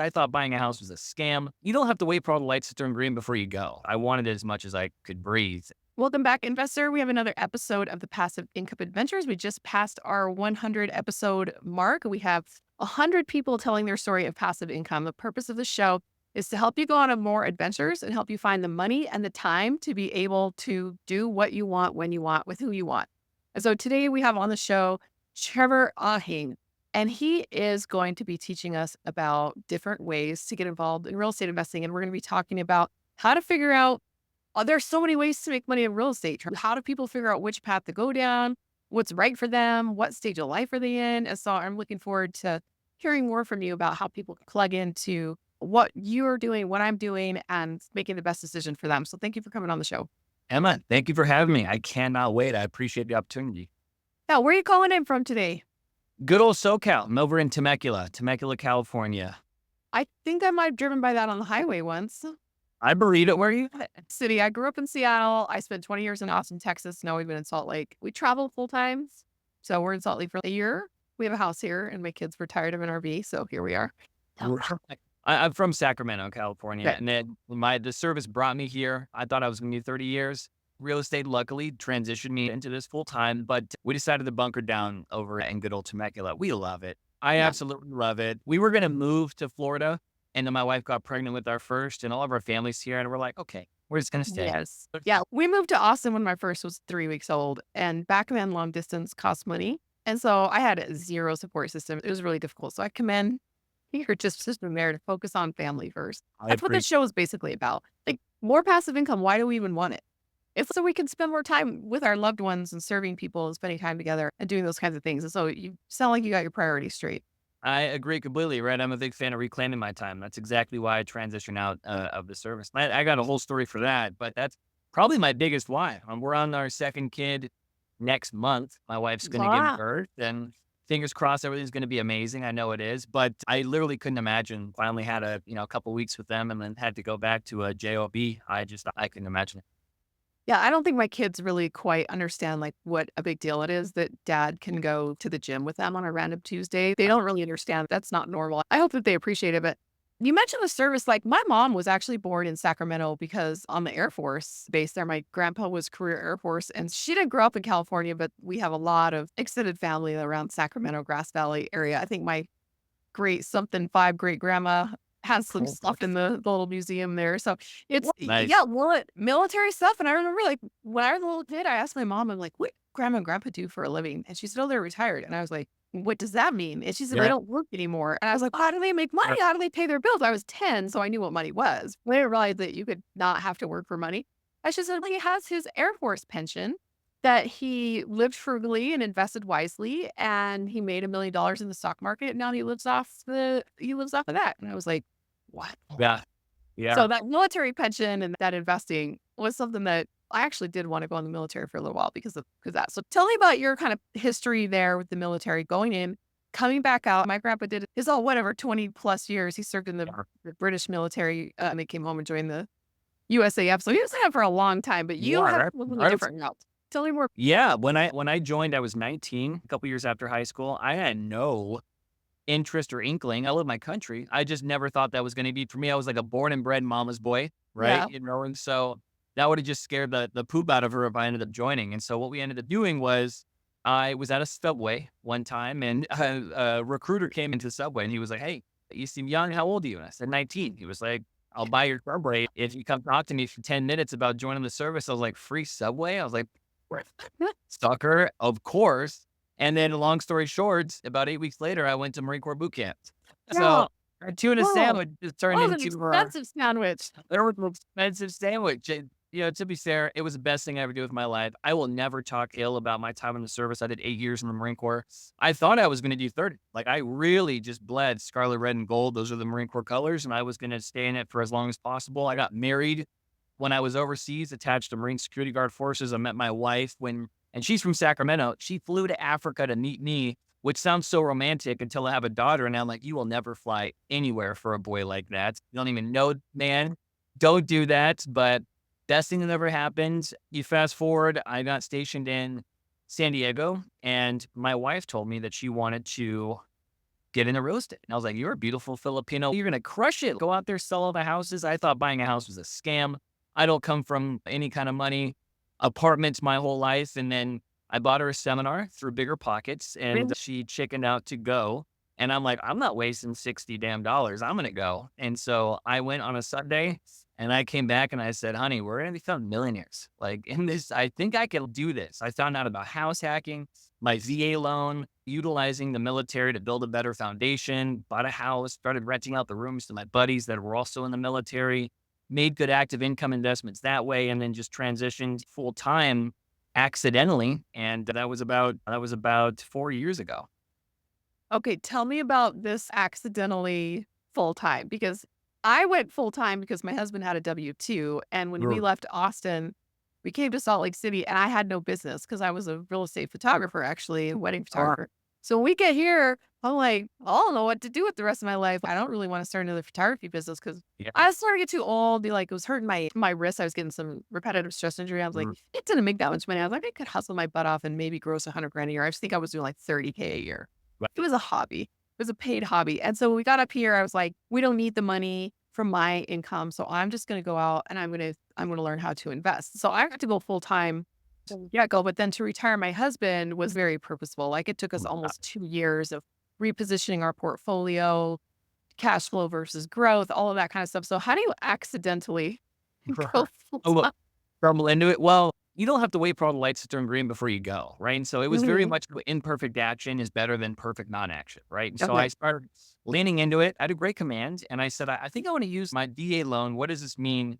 I thought buying a house was a scam. You don't have to wait for all the lights to turn green before you go. I wanted it as much as I could breathe. Welcome back, investor. We have another episode of the Passive Income Adventures. We just passed our 100 episode mark. We have 100 people telling their story of passive income. The purpose of the show is to help you go on more adventures and help you find the money and the time to be able to do what you want, when you want, with who you want. And so today we have on the show Trevor Ahing, and he is going to be teaching us about different ways to get involved in real estate investing. And we're going to be talking about how to figure out there's so many ways to make money in real estate. How do people figure out which path to go down? What's right for them? What stage of life are they in? And so I'm looking forward to hearing more from you about how people can plug into what you're doing, what I'm doing, and making the best decision for them. So thank you for coming on the show. Emma, thank you for having me. I cannot wait. I appreciate the opportunity. Now, where are you calling in from today? Good old SoCal. I'm over in Temecula, California. I think I might have driven by that on the highway once. I believe it. Where are you? City. I grew up in Seattle. I spent 20 years in Austin, Texas. Now we've been in Salt Lake. We travel full time. So we're in Salt Lake for a year. We have a house here and my kids were tired of an RV. So here we are. I'm from Sacramento, California. Okay. And then the service brought me here. I thought I was going to be 30 years. Real estate, luckily, transitioned me into this full time. But we decided to bunker down over in good old Temecula. We love it. I absolutely love it. We were going to move to Florida. And then my wife got pregnant with our first, and all of our family's here. And we're like, okay, we're just going to stay. Yes. Yeah. We moved to Austin when my first was 3 weeks old. And back then, long distance cost money. And so I had a zero support system. It was really difficult. So I commend your just system there to focus on family first. I That's what this appreciate show is basically about. Like more passive income. Why do we even want it? It's so we can spend more time with our loved ones and serving people and spending time together and doing those kinds of things. And so you sound like you got your priorities straight. I agree completely, right? I'm a big fan of reclaiming my time. That's exactly why I transitioned out of the service. I got a whole story for that, but that's probably my biggest why. We're on our second kid next month. My wife's going to give Wow. birth, and fingers crossed everything's going to be amazing. I know it is, but I literally couldn't imagine. Finally had a couple weeks with them, and then had to go back to a job. I couldn't imagine it. Yeah, I don't think my kids really quite understand like what a big deal it is that dad can go to the gym with them on a random Tuesday. They don't really understand that's not normal. I hope that they appreciate it. But you mentioned the service. Like my mom was actually born in Sacramento because on the Air Force base there, my grandpa was career Air Force and she didn't grow up in California, but we have a lot of extended family around Sacramento, Grass Valley area. I think my great something five great grandma has some Cool. stuff in the little museum there. So it's Nice. yeah, well, military stuff. And I remember like when I was a little kid, I asked my mom, I'm like, what grandma and grandpa do for a living? And she said, oh, they're retired. And I was like, what does that mean? And she said, they Yeah. don't work anymore. And I was like, how do they make money? How do they pay their bills? I was 10, so I knew what money was. I didn't realize that you could not have to work for money. I just said, like, he has his Air Force pension that he lived frugally and invested wisely, and he made $1 million in the stock market. And now he lives off of that. And I was like, what? Yeah. Yeah. So that military pension and that investing was something that I actually did want to go in the military for a little while because that. So tell me about your kind of history there with the military, going in, coming back out. My grandpa did his all whatever 20 plus years. He served in the British military and then came home and joined the USAF. So he was in it for a long time, but you Yeah. have Right. a little Right. different route. Tell me more. Yeah, when I joined, I was 19, a couple years after high school. I had no interest or inkling. I love my country. I just never thought that was going to be for me. I was like a born and bred mama's boy, right? Yeah. And so that would have just scared the poop out of her if I ended up joining. And so what we ended up doing was I was at a Subway one time, and a recruiter came into the Subway, and he was like, "Hey, you seem young. How old are you?" And I said, 19. He was like, "I'll buy your Subway if you come talk to me for 10 minutes about joining the service." I was like, "Free Subway?" I was like, sucker, of course. And then long story short, about 8 weeks later, I went to Marine Corps boot camp. Yeah. So our tuna Whoa. sandwich just turned Oh, an into expensive sandwich. there was an expensive sandwich. And, to be fair, it was the best thing I ever did with my life. I will never talk ill about my time in the service. I did 8 years in the Marine Corps. I thought I was going to do 30. Like I really just bled scarlet, red, and gold. Those are the Marine Corps colors. And I was going to stay in it for as long as possible. I got married when I was overseas, attached to Marine Security Guard forces. I met my wife and she's from Sacramento. She flew to Africa to meet me, which sounds so romantic until I have a daughter. And I'm like, you will never fly anywhere for a boy like that. You don't even know, man. Don't do that. But best thing that ever happened. You fast forward, I got stationed in San Diego, and my wife told me that she wanted to get into real estate. And I was like, you're a beautiful Filipino. You're going to crush it. Go out there, sell all the houses. I thought buying a house was a scam. I don't come from any kind of money, apartments my whole life. And then I bought her a seminar through Bigger Pockets and she chickened out to go. And I'm like, I'm not wasting 60 damn dollars. I'm going to go. And so I went on a Sunday and I came back and I said, honey, we're going to become millionaires. Like in this, I think I can do this. I found out about house hacking, my VA loan, utilizing the military to build a better foundation, bought a house, started renting out the rooms to my buddies that were also in the military, made good active income investments that way, and then just transitioned full time accidentally. And that was about 4 years ago. Okay, tell me about this accidentally full time because I went full time because my husband had a W-2. And when we Sure. left Austin, we came to Salt Lake City and I had no business because I was a real estate photographer, actually, a wedding Sure. photographer. So when we get here, I'm like, I don't know what to do with the rest of my life. I don't really want to start another photography business because Yeah. I was starting to get too old. Be like, it was hurting my wrist. I was getting some repetitive stress injury. I was like, Mhm. it didn't make that much money. I was like, I could hustle my butt off and maybe gross 100 grand a year. I just think I was doing like 30K a year. Right. It was a hobby. It was a paid hobby. And so when we got up here, I was like, we don't need the money from my income. So I'm just going to go out and I'm going to learn how to invest. So I had to go full time to get go. But then to retire my husband was very purposeful. Like it took us almost 2 years of repositioning our portfolio, cash flow versus growth, all of that kind of stuff. So how do you accidentally go full Oh, time? rumble into it. Well, you don't have to wait for all the lights to turn green before you go, right? And so it was very Mhm. much imperfect action is better than perfect non-action, right? And so I Okay. started leaning into it. I had a great command, and I said, I think I want to use my DA loan. What does this mean?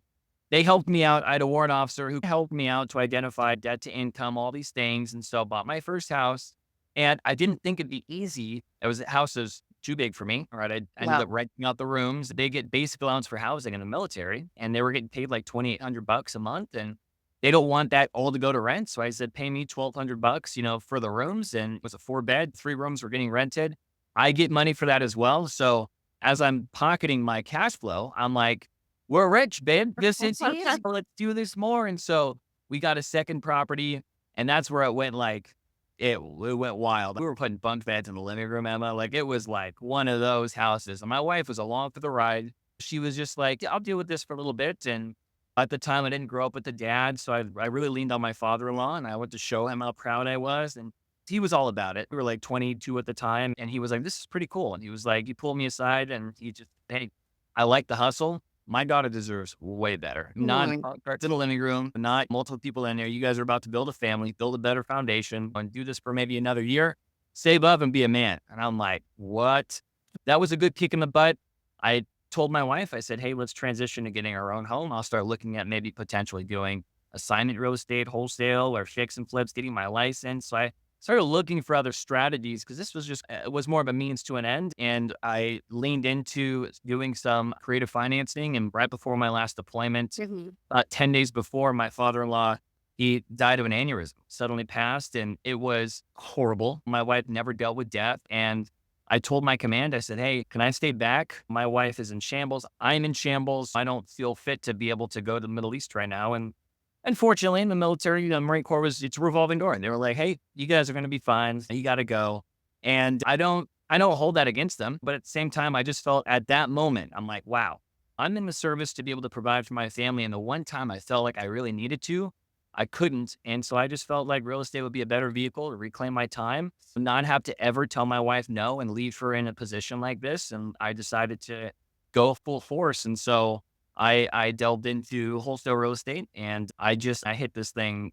They helped me out. I had a warrant officer who helped me out to identify debt to income, all these things. And so I bought my first house, and I didn't think it'd be easy. It was a house that was too big for me. All right. I ended Wow. up renting out the rooms. They get basic allowance for housing in the military, and they were getting paid like $2,800 a month. And they don't want that all to go to rent. So I said, pay me $1,200, for the rooms. And it was a 4 bed, 3 rooms were getting rented. I get money for that as well. So as I'm pocketing my cash flow, I'm like, we're rich, babe. This is easy. Let's do this more. And so we got a second property, and that's where it went like it went wild. We were putting bunk beds in the living room, Emma. Like it was like one of those houses. And my wife was along for the ride. She was just like, I'll deal with this for a little bit. And at the time, I didn't grow up with a dad, so I really leaned on my father-in-law, and I went to show him how proud I was, and he was all about it. We were like 22 at the time, and he was like, "This is pretty cool." And he was like, he pulled me aside, and he just, "Hey, I like the hustle. My daughter deserves way better. Not Mhm. carts in the living room, not multiple people in there. You guys are about to build a family, build a better foundation, and do this for maybe another year. Save up and be a man." And I'm like, "What?" That was a good kick in the butt. I told my wife, I said, "Hey, let's transition to getting our own home. I'll start looking at maybe potentially doing assignment real estate, wholesale, or fix and flips, getting my license." So I started looking for other strategies because this was just it was more of a means to an end. And I leaned into doing some creative financing. And right before my last deployment, Mhm. 10 days before, my father-in-law, he died of an aneurysm, suddenly passed, and it was horrible. My wife never dealt with death, and I told my command, I said, "Hey, can I stay back? My wife is in shambles. I'm in shambles. I don't feel fit to be able to go to the Middle East right now." And unfortunately, in the military, the Marine Corps it's a revolving door. And they were like, "Hey, you guys are going to be fine. You got to go." And I don't hold that against them. But at the same time, I just felt at that moment, I'm like, wow, I'm in the service to be able to provide for my family. And the one time I felt like I really needed to, I couldn't. And so I just felt like real estate would be a better vehicle to reclaim my time, not have to ever tell my wife no and leave her in a position like this. And I decided to go full force. And so I delved into wholesale real estate, and I hit this thing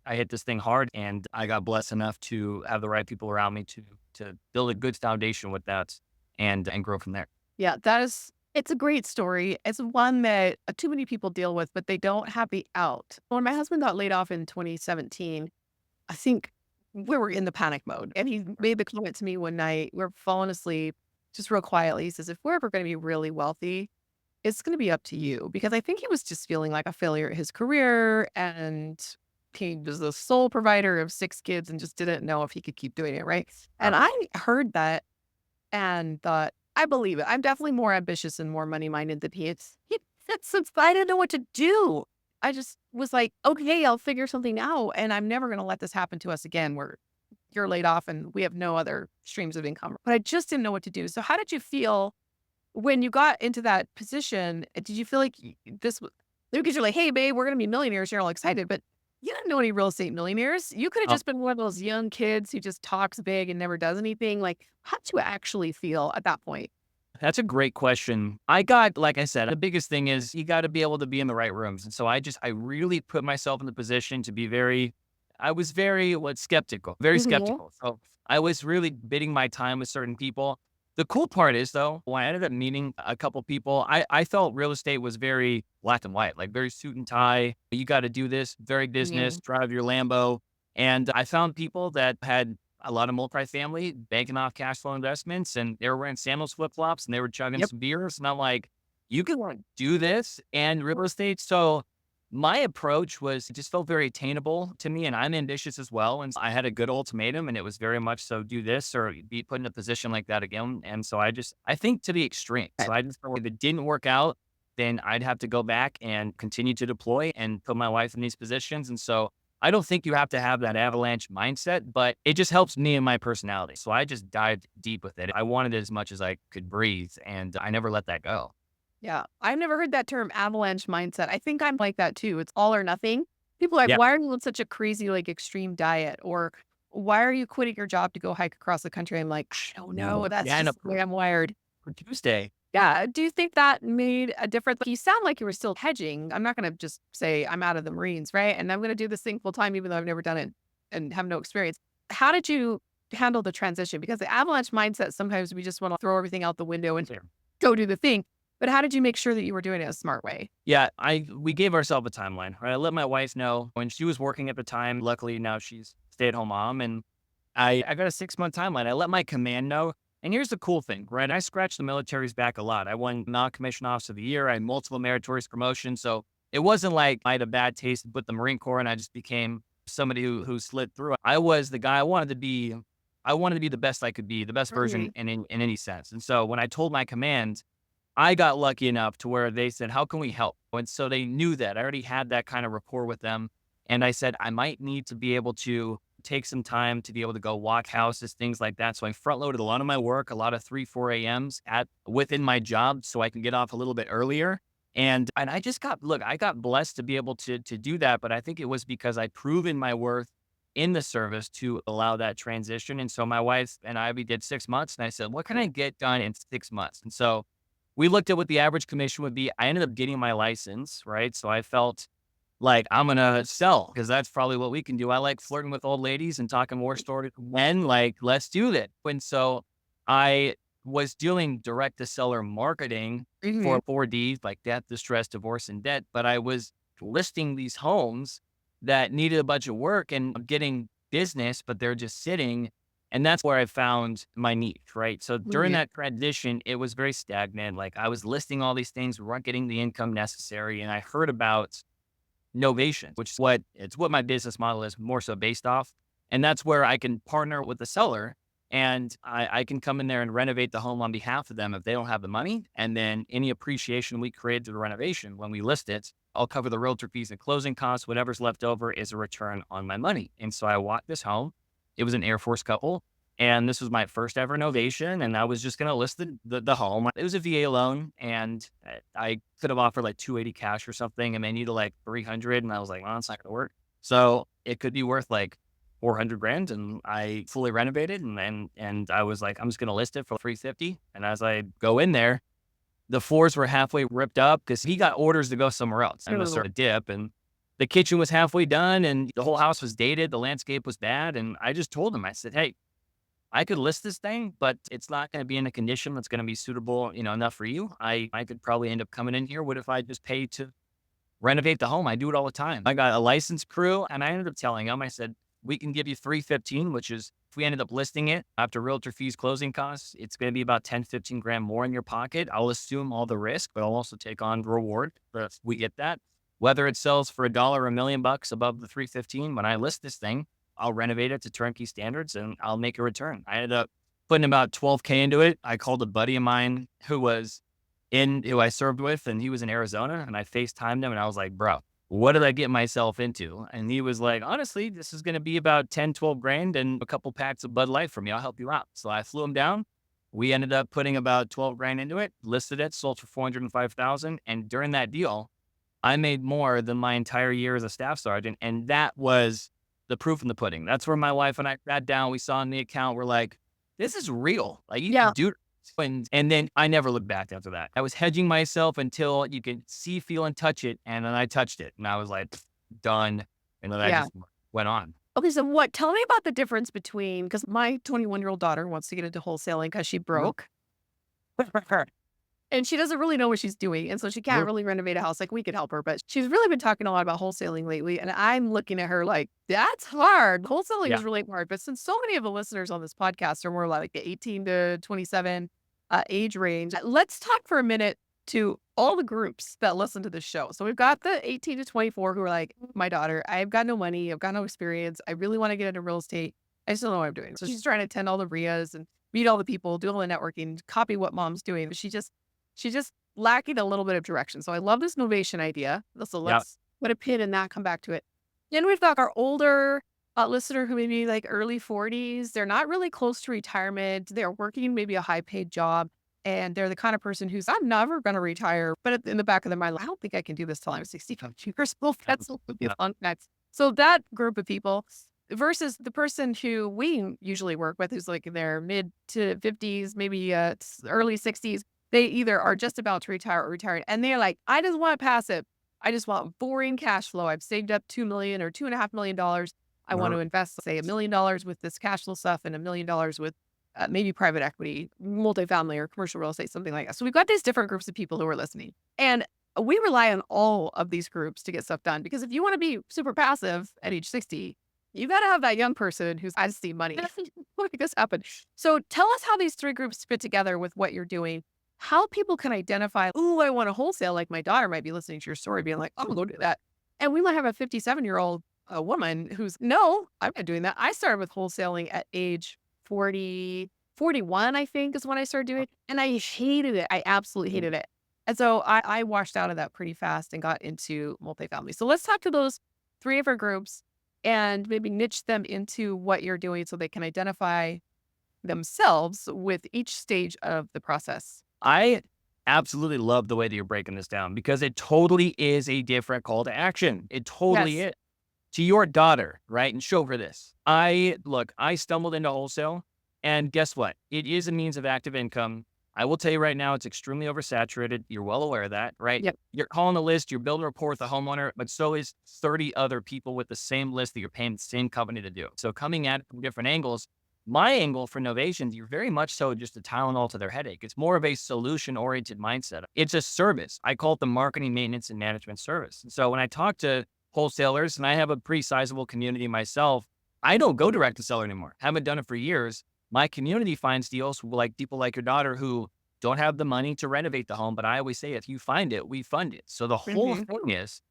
hard, and I got blessed enough to have the right people around me to build a good foundation with that and grow from there. Yeah, it's a great story. It's one that too many people deal with, but they don't have the out. When my husband got laid off in 2017, I think we were in the panic mode. And he made the comment to me one night, we're falling asleep, just real quietly. He says, if we're ever going to be really wealthy, it's going to be up to you. Because I think he was just feeling like a failure at his career. And he was the sole provider of 6 kids and just didn't know if he could keep doing it. Right. And I heard that and thought, I believe it. I'm definitely more ambitious and more money minded than he is. He since I didn't know what to do. I just was like, okay, I'll figure something out. And I'm never going to let this happen to us again. you're laid off and we have no other streams of income. But I just didn't know what to do. So how did you feel when you got into that position? Did you feel like this was because you're like, hey, babe, we're going to be millionaires. You're all excited, but you didn't know any real estate millionaires. You could have Oh, just been one of those young kids who just talks big and never does anything. Like, how did you actually feel at that point? that's a great question. I got, like I said, the biggest thing is you got to be able to be in the right rooms. And so I really put myself in the position to be I was very, skeptical, very Mhm. skeptical. So I was really bidding my time with certain people. The cool part is though, when I ended up meeting a couple people, I felt real estate was very black and white, like very suit and tie. You got to do this, very business, Yeah. drive your Lambo. And I found people that had a lot of multifamily, banking off cash flow investments, and they were wearing sandals, flip flops, and they were chugging Yep. some beers. And I'm like, you can do this and real estate. So my approach was it just felt very attainable to me, and I'm ambitious as well. And I had a good ultimatum, and it was very much so do this or be put in a position like that again. And so I think to the extreme. So I just felt if it didn't work out, then I'd have to go back and continue to deploy and put my wife in these positions. And so I don't think you have to have that avalanche mindset, but it just helps me and my personality. So I just dived deep with it. I wanted it as much as I could breathe, and I never let that go. Yeah. I've never heard that term avalanche mindset. I think I'm like that too. It's all or nothing. People are like, Yeah. why are you on such a crazy, like extreme diet? Or why are you quitting your job to go hike across the country? I'm like, I don't know. That's Yeah. And just the way I'm wired. for Tuesday, Yeah. Do you think that made a difference? You sound like you were still hedging. I'm not going to just say I'm out of the Marines, right? And I'm going to do this thing full time, even though I've never done it and have no experience. How did you handle the transition? Because the avalanche mindset, sometimes we just want to throw everything out the window and go do the thing. But how did you make sure that you were doing it a smart way? yeah, we gave ourselves a timeline, right? I let my wife know when she was working at the time. Luckily, now she's stay-at-home mom, and I got a 6-month timeline. I let my command know. And here's the cool thing, right? I scratched the military's back a lot. I won non-commissioned officer of the year. I had multiple meritorious promotions. So it wasn't like I had a bad taste with the Marine Corps and I just became somebody who slid through. I was the guy I wanted to be the best I could be, the best version Mhm. in any sense. And so when I told my command, I got lucky enough to where they said, "How can we help?" And so they knew that. I already had that kind of rapport with them. And I said, "I might need to be able to take some time to be able to go walk houses, things like that." So I front loaded a lot of my work, a lot of 3, 4 a.m.s at within my job so I can get off a little bit earlier. And I just got look, I got blessed to be able to do that, but I think it was because I'd proven my worth in the service to allow that transition. And so my wife and I, we did 6 months, and I said, "What can I get done in 6 months?" And so we looked at what the average commission would be. I ended up getting my license, right? So I felt like I'm gonna sell because that's probably what we can do. I like flirting with old ladies and talking war stories to men. Like, let's do that. And so I was doing direct to seller marketing Mhm. for 4Ds like death, distress, divorce, and debt. But I was listing these homes that needed a bunch of work and I'm getting business, but they're just sitting. And that's where I found my niche, right? So during Yeah. that transition, it was very stagnant. Like I was listing all these things, we weren't getting the income necessary. And I heard about novation, which is what my business model is more so based off. And that's where I can partner with the seller and I can come in there and renovate the home on behalf of them if they don't have the money. And then any appreciation we create through the renovation, when we list it, I'll cover the realtor fees and closing costs. Whatever's left over is a return on my money. And so I walked this home. It was an Air Force couple. And this was my first ever novation, and I was just gonna list the home. It was a VA loan, and I could have offered like 280 cash or something, and they needed like 300, and I was like, "Well, it's not gonna work." So it could be worth like 400 grand, and I fully renovated, and I was like, "I'm just gonna list it for 350." And as I go in there, the floors were halfway ripped up because he got orders to go somewhere else, and to Ooh. sort of dip, and the kitchen was halfway done, and the whole house was dated, the landscape was bad, and I just told him, I said, "Hey, I could list this thing, but it's not gonna be in a condition that's gonna be suitable, enough for you. I could probably end up coming in here. What if I just pay to renovate the home? I do it all the time." I got a licensed crew, and I ended up telling him, I said, "We can give you 315, which is if we ended up listing it after realtor fees, closing costs, it's gonna be about 10, 15 grand more in your pocket. I'll assume all the risk, but I'll also take on the reward if we get that. Whether it sells for a dollar or $1,000,000 above the 315, when I list this thing, I'll renovate it to turnkey standards and I'll make a return." I ended up putting about 12K into it. I called a buddy of mine who I served with, and he was in Arizona, and I FaceTimed him and I was like, "Bro, what did I get myself into? And he was like, honestly, this is going to be about 10, 12 grand and a couple packs of Bud Light for me. I'll help you out. So I flew him down. We ended up putting about 12 grand into it, listed it, sold for 405,000. And during that deal, I made more than my entire year as a staff sergeant. And that was the proof in the pudding. That's where my wife and I sat down. We saw in the account, we're like, this is real. Like you can Yeah. do it. And then I never looked back after that. I was hedging myself until you could see, feel, and touch it. And then I touched it. And I was like, done. And then I Yeah. just went on. Okay, so tell me about the difference between, because my 21-year-old daughter wants to get into wholesaling because she Mhm. broke and she doesn't really know what she's doing. And so she can't Mhm. really renovate a house. Like we could help her, but she's really been talking a lot about wholesaling lately. And I'm looking at her like, that's hard. Wholesaling Yeah. is really hard. But since so many of the listeners on this podcast are more like the 18 to 27 age range, let's talk for a minute to all the groups that listen to this show. So we've got the 18 to 24 who are like, my daughter, I've got no money. I've got no experience. I really want to get into real estate. I still know what I'm doing. So she's trying to attend all the RIAs and meet all the people, do all the networking, copy what mom's doing. But she's just lacking a little bit of direction. So I love this novation idea. So Yeah. let's put a pin in that, come back to it. Then we've got our older listener who may be like early 40s. They're not really close to retirement. They're working maybe a high paid job. And they're the kind of person who's, I'm never going to retire. But in the back of their mind, I don't think I can do this till I'm 65 years old. That's would be a Yeah. fun next. So that group of people versus the person who we usually work with, who's like in their mid to 50s, maybe early 60s, they either are just about to retire or retired. And they're like, I just want passive. I just want boring cash flow. I've saved up 2 million or $2.5 million. I want Mhm. to invest, say, $1 million with this cash flow stuff and $1 million with maybe private equity, multifamily or commercial real estate, something like that. So we've got these different groups of people who are listening. And we rely on all of these groups to get stuff done because if you want to be super passive at age 60, you got to have that young person who's, I just need money. Make this happen. So tell us how these three groups fit together with what you're doing, how people can identify, oh, I want to wholesale. Like my daughter might be listening to your story, being like, I'm going to go do that. And we might have a 57-year-old woman who's, no, I'm not doing that. I started with wholesaling at age 40, 41, I think is when I started doing it. And I hated it. I absolutely hated it. And so I washed out of that pretty fast and got into multifamily. So let's talk to those three different groups and maybe niche them into what you're doing so they can identify themselves with each stage of the process. I absolutely love the way that you're breaking this down because it totally is a different call to action. It totally Yes. is. To your daughter, right? And show her this. I stumbled into wholesale and guess what? It is a means of active income. I will tell you right now, it's extremely oversaturated. You're well aware of that, right? Yep. You're calling a list, you're building a rapport with the homeowner, but so is 30 other people with the same list that you're paying the same company to do. So coming at it from different angles, my angle for novations, you're very much so just a Tylenol to their headache. It's more of a solution oriented mindset. It's a service. I call it the marketing, maintenance, and management service. And so when I talk to wholesalers, and I have a pretty sizable community myself, I don't go direct to seller anymore. Haven't done it for years. My community finds deals like people like your daughter who don't have the money to renovate the home. But I always say, if you find it, we fund it. So the whole Hmm. thing is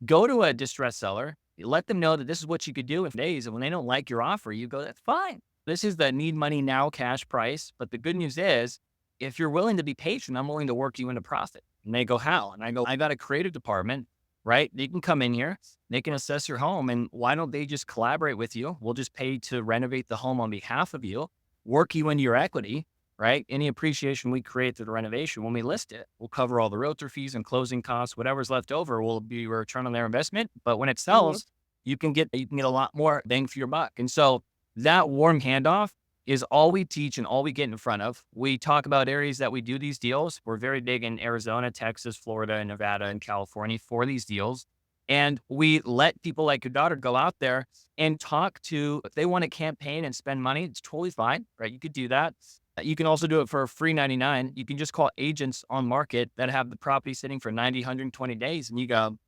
go to a distressed seller, let them know that this is what you could do in days. And when they don't like your offer, you go, that's fine. This is the need money now cash price. But the good news is, if you're willing to be patient, I'm willing to work you into profit. And they go, how? And I go, I got a creative department, right? They can come in here, they can assess your home. And why don't they just collaborate with you? We'll just pay to renovate the home on behalf of you, work you into your equity, right? Any appreciation we create through the renovation, when we list it, we'll cover all the realtor fees and closing costs. Whatever's left over will be a return on their investment. But when it sells, you can get a lot more bang for your buck. And so that warm handoff is all we teach and all we get in front of. We talk about areas that we do these deals. We're very big in Arizona, Texas, Florida, and Nevada, and California for these deals. And we let people like your daughter go out there and talk to, if they want to campaign and spend money, it's totally fine, right? You could do that. You can also do it for a free 99. You can just call agents on market that have the property sitting for 90, 120 days. And you go,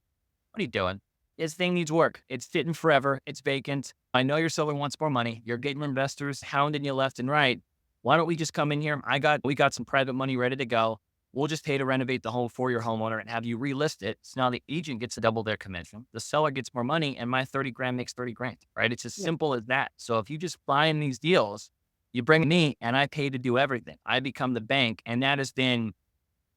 what are you doing? This thing needs work. It's sitting forever. It's vacant. I know your seller wants more money. You're getting investors hounding you left and right. Why don't we just come in here? We got some private money ready to go. We'll just pay to renovate the home for your homeowner and have you relist it. So now the agent gets to double their commission. The seller gets more money and my 30 grand makes 30 grand, right? It's as Yeah. simple as that. So if you just find these deals, you bring me and I pay to do everything. I become the bank. And that has been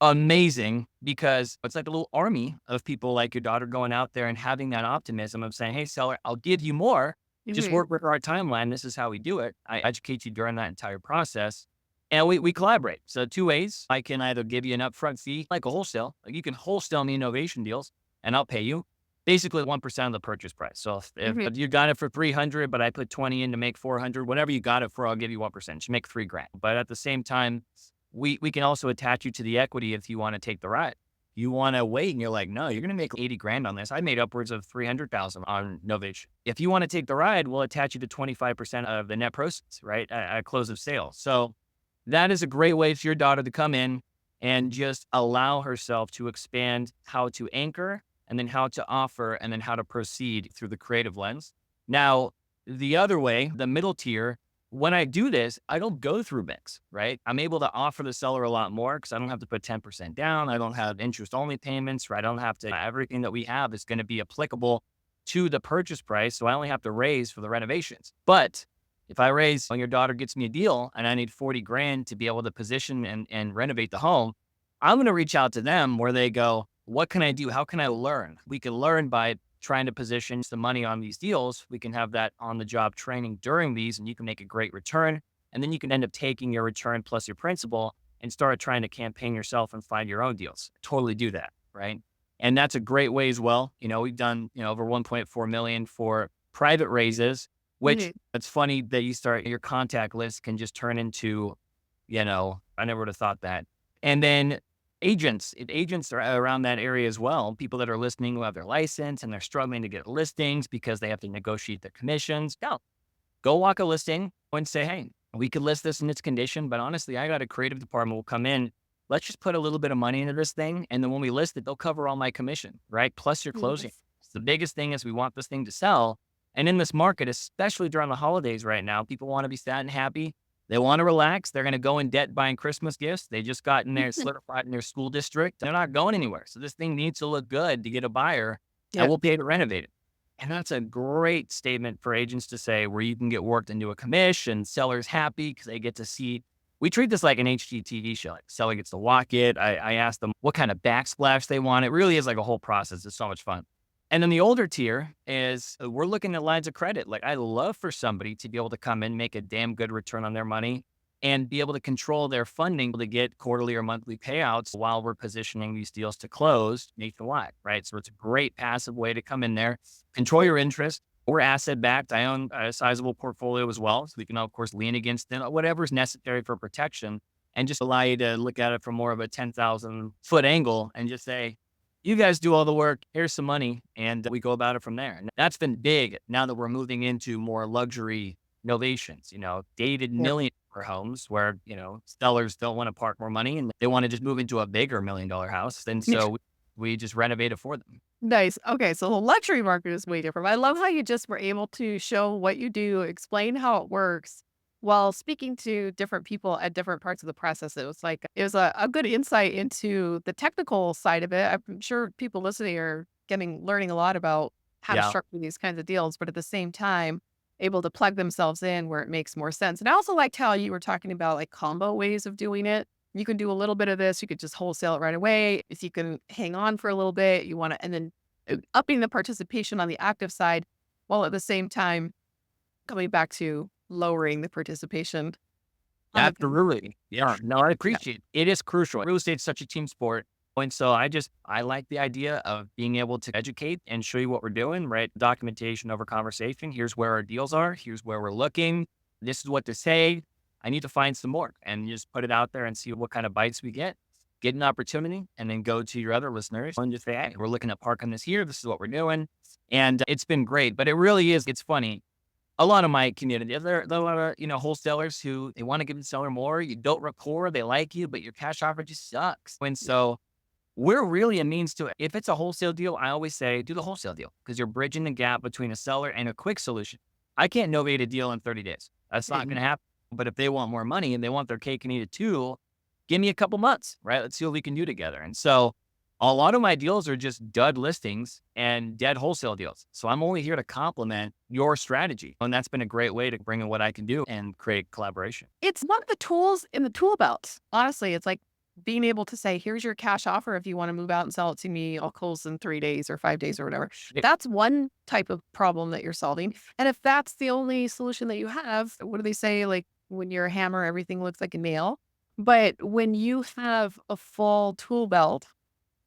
amazing because it's like a little army of people like your daughter going out there and having that optimism of saying, "Hey, seller, I'll give you more. Just Mhm. work with our timeline. This is how we do it." I educate you during that entire process. And we collaborate. So two ways. I can either give you an upfront fee, like a wholesale. Like you can wholesale me innovation deals and I'll pay you basically 1% of the purchase price. So Mhm. if you got it for 300, but I put 20 in to make 400, whatever you got it for, I'll give you 1%. You make 3 grand. But at the same time, we can also attach you to the equity if you want to take the ride. You want to wait and you're like, no, you're going to make 80 grand on this. I made upwards of 300,000 on novation. If you want to take the ride, we'll attach you to 25% of the net proceeds, right? At close of sale. So that is a great way for your daughter to come in and just allow herself to expand how to anchor and then how to offer and then how to proceed through the creative lens. Now, the other way, the middle tier, when I do this, I don't go through mix, right? I'm able to offer the seller a lot more because I don't have to put 10% down. I don't have interest only payments, right? I don't have to, everything that we have is going to be applicable to the purchase price. So I only have to raise for the renovations. But if I raise when your daughter gets me a deal and I need 40 grand to be able to position and renovate the home, I'm going to reach out to them where they go, what can I do? How can I learn? We can learn by trying to position some money on these deals. We can have that on the job training during these and you can make a great return. And then you can end up taking your return plus your principal and start trying to campaign yourself and find your own deals. Totally do that. Right. And that's a great way as well. We've done, over 1.4 million for private raises, which Mhm. it's funny that you start your contact list can just turn into, I never would have thought that. And then agents, if agents are around that area as well, people that are listening who have their license and they're struggling to get listings because they have to negotiate their commissions. Go walk a listing and say, hey, we could list this in its condition, but honestly, I got a creative department will come in. Let's just put a little bit of money into this thing. And then when we list it, they'll cover all my commission, right? Plus your closing. Yes. The biggest thing is we want this thing to sell. And in this market, especially during the holidays right now, people want to be sad and happy. They want to relax. They're going to go in debt buying Christmas gifts. They just got in there solidified in their school district. They're not going anywhere. So this thing needs to look good to get a buyer and Yeah. we'll pay to renovate it. And that's a great statement for agents to say where you can get worked into a commission, sellers happy because they get to see. We treat this like an HGTV show. Like seller gets to walk it. I ask them what kind of backsplash they want. It really is like a whole process. It's so much fun. And then the older tier is we're looking at lines of credit. Like I love for somebody to be able to come in, make a damn good return on their money and be able to control their funding to get quarterly or monthly payouts while we're positioning these deals to close nationwide, right? So it's a great passive way to come in there, control your interest. We're asset backed. I own a sizable portfolio as well. So we can, of course, lean against it, whatever's necessary for protection and just allow you to look at it from more of a 10,000-foot angle and just say, you guys do all the work. Here's some money. And we go about it from there. And that's been big now that we're moving into more luxury novations, dated Yep. million homes where, sellers don't want to park more money and they want to just move into a bigger $1 million house. And so we just renovate it for them. Nice. Okay, so the luxury market is way different. I love how you just were able to show what you do, explain how it works while speaking to different people at different parts of the process. It was a good insight into the technical side of it. I'm sure people listening are learning a lot about how to Yeah. structure these kinds of deals, but at the same time, able to plug themselves in where it makes more sense. And I also liked how you were talking about like combo ways of doing it. You can do a little bit of this. You could just wholesale it right away. If you can hang on for a little bit, you want to, and then upping the participation on the active side, while at the same time coming back to lowering the participation on the passive. Absolutely. Yeah. No, I Yeah. appreciate it. It is crucial. Real estate's such a team sport. And so I like the idea of being able to educate and show you what we're doing, right? Documentation over conversation. Here's where our deals are. Here's where we're looking. This is what to say. I need to find some more and just put it out there and see what kind of bites we get an opportunity and then go to your other listeners and just say, hey, we're looking at parking this here. This is what we're doing. And it's been great, but it really is. It's funny a lot of my community, there are a lot of, wholesalers who they want to give the seller more. You don't rapport, they like you, but your cash offer just sucks. And so we're really a means to it. If it's a wholesale deal, I always say do the wholesale deal because you're bridging the gap between a seller and a quick solution. I can't novate a deal in 30 days. That's not going Mhm. to happen. But if they want more money and they want their cake and eat it too, give me a couple months, right? Let's see what we can do together. And so a lot of my deals are just dud listings and dead wholesale deals. So I'm only here to complement your strategy. And that's been a great way to bring in what I can do and create collaboration. It's one of the tools in the tool belt. Honestly, it's like being able to say, here's your cash offer if you want to move out and sell it to me, I'll close in 3 days or 5 days or whatever. That's one type of problem that you're solving. And if that's the only solution that you have, what do they say? Like when you're a hammer, everything looks like a nail. But when you have a full tool belt,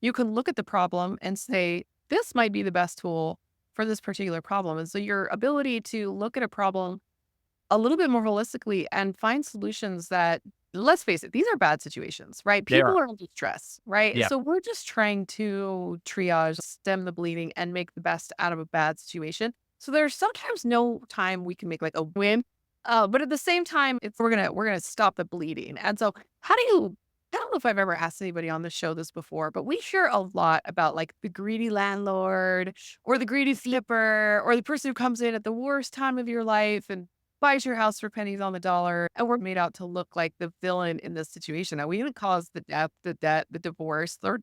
you can look at the problem and say, this might be the best tool for this particular problem. And so your ability to look at a problem a little bit more holistically and find solutions that, let's face it, these are bad situations, right? There People are. are under stress, right? Yeah. So we're just trying to triage, stem the bleeding, and make the best out of a bad situation. So there's sometimes no time we can make like a win. But at the same time, it's we're gonna stop the bleeding. And so how do you I don't know if I've ever asked anybody on the show this before, but we hear a lot about like the greedy landlord or the greedy flipper or the person who comes in at the worst time of your life and buys your house for pennies on the dollar. And we're made out to look like the villain in this situation. Now, we didn't cause the death, the debt, the divorce, or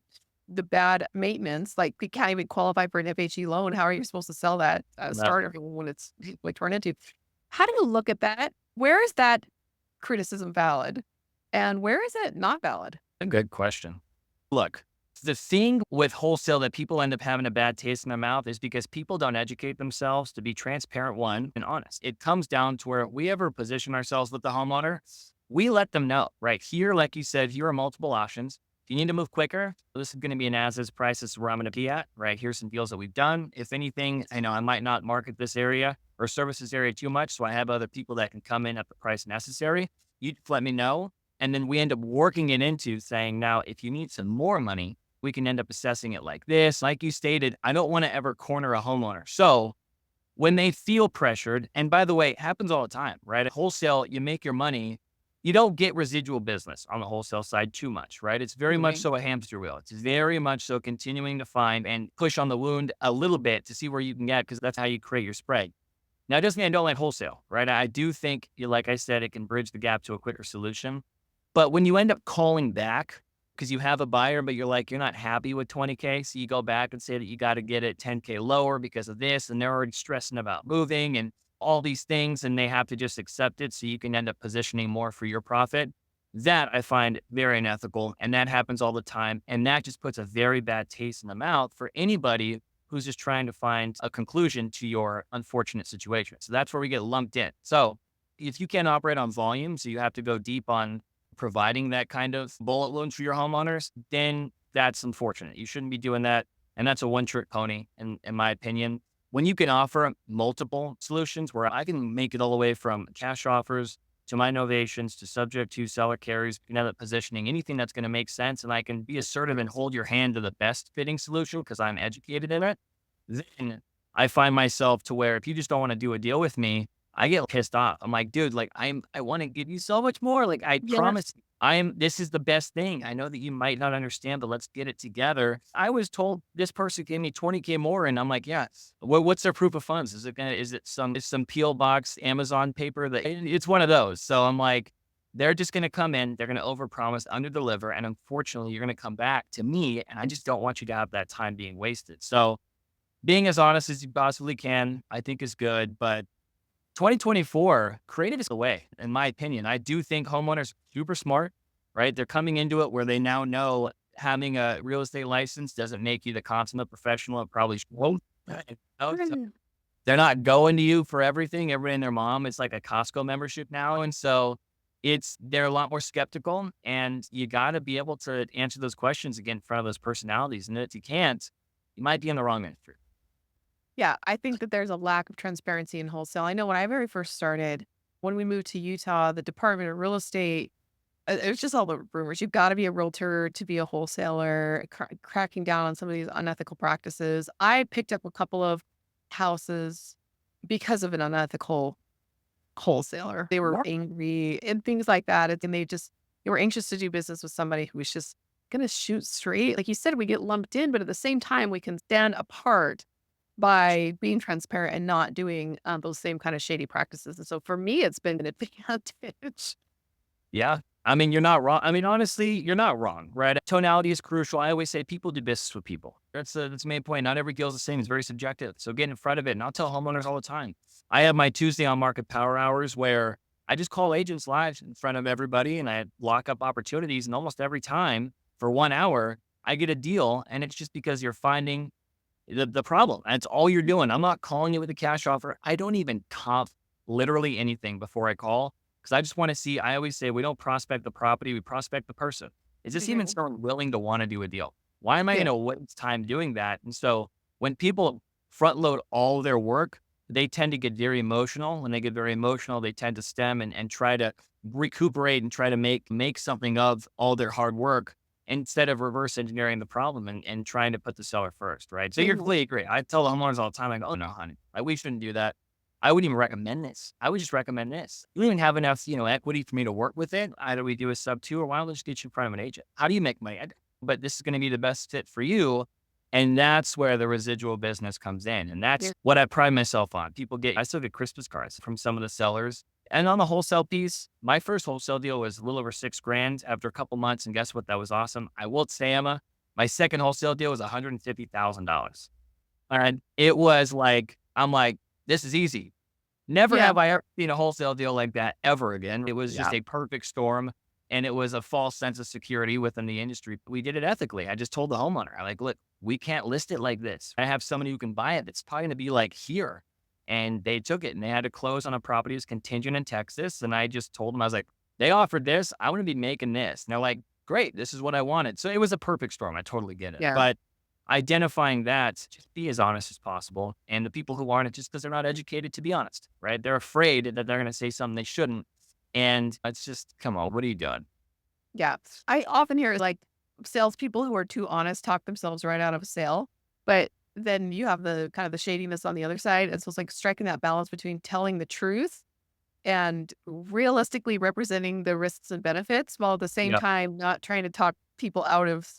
the bad maintenance. Like, we can't even qualify for an FHE loan. How are you supposed to sell that No. starter when it's like torn into? How do you look at that? Where is that criticism valid? And where is it not valid? A good question. Look, the thing with wholesale that people end up having a bad taste in their mouth is because people don't educate themselves to be transparent, one, and honest. It comes down to where we ever position ourselves with the homeowner, we let them know, right here, like you said, here are multiple options. If you need to move quicker, this is going to be an as-is price. This is where I'm going to be at, right? Here's some deals that we've done. If anything, I know I might not market this area or service this area too much, so I have other people that can come in at the price necessary. You just let me know. And then we end up working it into saying, now, if you need some more money, we can end up assessing it like this. Like you stated, I don't want to ever corner a homeowner. So when they feel pressured, and by the way, it happens all the time, right? At wholesale, you make your money. You don't get residual business on the wholesale side too much, right? It's very much Right. so a hamster wheel. It's very much so continuing to find and push on the wound a little bit to see where you can get, because that's how you create your spread. Now, it doesn't mean I don't like wholesale, right? I do think, like I said, it can bridge the gap to a quicker solution. But when you end up calling back because you have a buyer, but you're like, you're not happy with 20K. So you go back and say that you got to get it 10K lower because of this. And they're already stressing about moving and all these things. And they have to just accept it. So you can end up positioning more for your profit. That I find very unethical. And that happens all the time. And that just puts a very bad taste in the mouth for anybody who's just trying to find a conclusion to your unfortunate situation. So that's where we get lumped in. So if you can't operate on volume, so you have to go deep on providing that kind of bullet wounds for your homeowners, then that's unfortunate. You shouldn't be doing that. And that's a one-trick pony, in my opinion. When you can offer multiple solutions where I can make it all the way from cash offers to my novations to subject to seller carries, you can end up positioning anything that's going to make sense. And I can be assertive and hold your hand to the best fitting solution because I'm educated in it. Then I find myself to where if you just don't want to do a deal with me, I get pissed off. I'm like, dude, like I want to give you so much more. Like I Yes. promise you, this is the best thing. I know that you might not understand, but let's get it together. I was told this person gave me 20K more. And I'm like, yeah, what's their proof of funds? Is it some Peel box Amazon paper that it's one of those. So I'm like, they're just going to come in, they're going to overpromise, underdeliver. And unfortunately, you're going to come back to me. And I just don't want you to have that time being wasted. So being as honest as you possibly can, I think is good, but 2024 created us a way, in my opinion. I do think homeowners are super smart, right? They're coming into it where they now know having a real estate license doesn't make you the consummate professional. It probably won't. So Mm. they're not going to you for everything. Everybody and their mom, it's like a Costco membership now. And so they're a lot more skeptical, and you got to be able to answer those questions again in front of those personalities. And if you can't, you might be in the wrong industry. Yeah, I think that there's a lack of transparency in wholesale. I know when I very first started, when we moved to Utah, the Department of Real Estate, it was just all the rumors. You've got to be a realtor to be a wholesaler, cracking down on some of these unethical practices. I picked up a couple of houses because of an unethical wholesaler. They were Yeah. angry and things like that. And they were anxious to do business with somebody who was just going to shoot straight. Like you said, we get lumped in, but at the same time, we can stand apart by being transparent and not doing, those same kind of shady practices, and so for me, it's been an advantage. Yeah. I mean, you're not wrong. I mean, honestly, you're not wrong, right? Tonality is crucial. I always say people do business with people. That's the main point. Not every deal is the same. It's very subjective. So get in front of it. And I'll tell homeowners all the time. I have my Tuesday on market power hours where I just call agents live in front of everybody and I lock up opportunities. And almost every time for 1 hour, I get a deal. And it's just because you're finding the problem. That's all you're doing. I'm not calling you with a cash offer. I don't even comp literally anything before I call because I just want to see. I always say we don't prospect the property, we prospect the person. Is this even Mhm. someone willing to want to do a deal? Why am I going Yeah. to waste time doing that? And so when people front load all their work, they tend to get very emotional. When they get very emotional, they tend to stem and try to recuperate and try to make something of all their hard work instead of reverse engineering the problem and trying to put the seller first, right? So you're Mhm. completely great. I tell the homeowners all the time, I go, oh no, honey, we shouldn't do that. I wouldn't even recommend this. I would just recommend this. You don't even have enough, equity for me to work with it. Either we do a sub two or why don't we just get you in front of an agent? How do you make money? But this is going to be the best fit for you. And that's where the residual business comes in. And Yeah. that's what I pride myself on. I still get Christmas cards from some of the sellers. And on the wholesale piece, my first wholesale deal was a little over 6 grand after a couple months. And guess what? That was awesome. I will say, Emma, my second wholesale deal was $150,000. All right. It was like, I'm like, this is easy. Never Yeah. have I ever seen a wholesale deal like that ever again. It was just Yeah. a perfect storm. And it was a false sense of security within the industry. We did it ethically. I just told the homeowner, I'm like, look, we can't list it like this. I have somebody who can buy it that's probably going to be like here. And they took it and they had to close on a property that was contingent in Texas. And I just told them, I was like, they offered this. I want to be making this. And they're like, great, this is what I wanted. So it was a perfect storm. I totally get it. Yeah. But identifying that, just be as honest as possible. And the people who aren't, just because they're not educated to be honest, right? They're afraid that they're going to say something they shouldn't. And it's just, come on, what are you doing? Yeah. I often hear like salespeople who are too honest talk themselves right out of a sale. But then you have the kind of the shadiness on the other side. And so it's like striking that balance between telling the truth and realistically representing the risks and benefits while at the same Yep. time not trying to talk people out of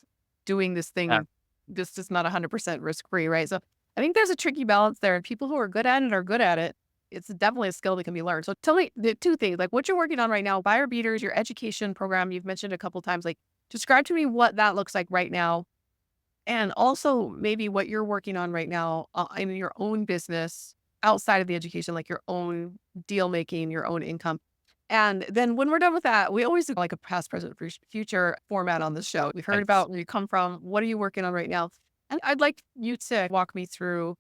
doing this Yeah. thing. This is not 100% risk free, right? So I think there's a tricky balance there, and people who are good at it are good at it. It's definitely a skill that can be learned. So tell me the two things, like what you're working on right now, buyer beaters, your education program you've mentioned a couple times. Like describe to me what that looks like right now, and also maybe what you're working on right now in your own business outside of the education, like your own deal making, your own income. And then when we're done with that, we always do like a past, present, future format on this show. We've heard Nice. about where you come from. What are you working on right now? And I'd like you to walk me through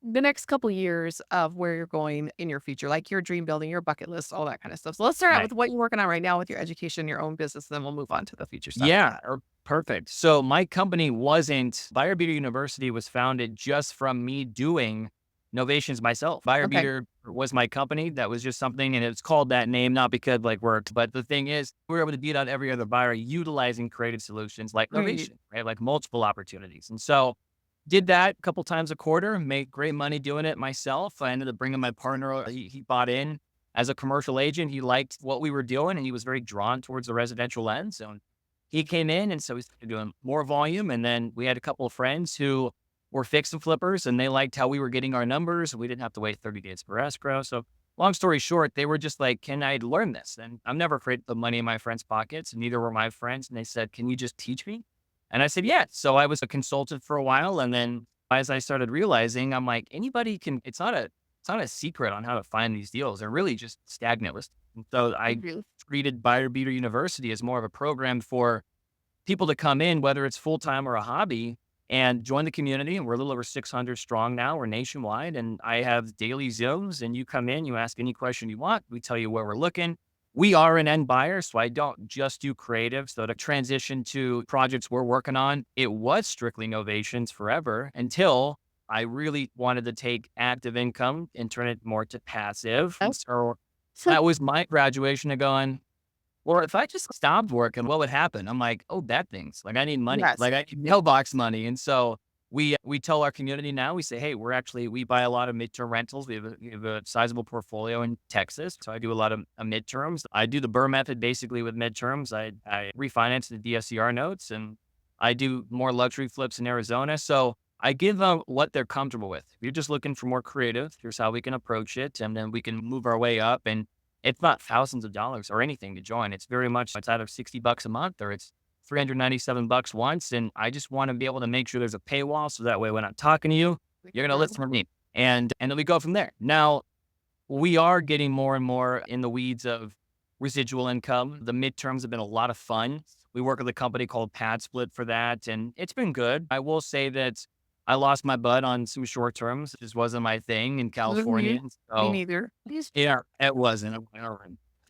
the next couple years of where you're going in your future, like your dream building, your bucket list, all that kind of stuff. So let's start out Nice. with what you're working on right now with your education, your own business, then we'll move on to the future stuff. Yeah, perfect. So my company wasn't Buyer Beater University was founded just from me doing novations myself. Buyer Okay. Beater was my company. That was just something, and it's called that name not because like worked, but the thing is, we were able to beat out every other buyer utilizing creative solutions like Right. novation, right? Like multiple opportunities. And so did that a couple times a quarter, made great money doing it myself. I ended up bringing my partner. He bought in as a commercial agent. He liked what we were doing and he was very drawn towards the residential lens. So he came in and so we started doing more volume. And then we had a couple of friends who were fix and flippers and they liked how we were getting our numbers. We didn't have to wait 30 days for escrow. So long story short, they were just like, can I learn this? And I'm never afraid to put money in my friends' pockets. And neither were my friends. And they said, can you just teach me? And I said, yeah. So I was a consultant for a while. And then as I started realizing, I'm like, anybody can, it's not a secret on how to find these deals. They're really just stagnant listings. And so I Mhm. treated Buyer Beater University as more of a program for people to come in, whether it's full time or a hobby, and join the community. And we're a little over 600 strong now. We're nationwide. And I have daily Zooms. And you come in, you ask any question you want. We tell you where we're looking. We are an end buyer, so I don't just do creative. So to transition to projects we're working on, it was strictly novations forever until I really wanted to take active income and turn it more to passive. Oh, And so so that was my graduation to going, well, if I just stopped working, what would happen? I'm like, oh, bad things. Like I need money. yes. Like I need mailbox money. And so we tell our community now, we say, hey, we buy a lot of midterm rentals. We have a sizable portfolio in Texas. So I do a lot of midterms. I do the Burr method basically with midterms. I refinance the DSCR notes and I do more luxury flips in Arizona. So I give them what they're comfortable with. If you're just looking for more creative, here's how we can approach it. And then we can move our way up. And it's not thousands of dollars or anything to join. It's very much, it's either $60 a month or it's 397 bucks once. And I just want to be able to make sure there's a paywall. So that way, when I'm talking to you, you're going to listen to me and then we go from there. Now, we are getting more and more in the weeds of residual income. The midterms have been a lot of fun. We work with a company called Pad Split for that, and it's been good. I will say that I lost my butt on some short terms. It just wasn't my thing in California. Mhm. Me So neither. yeah, it wasn't.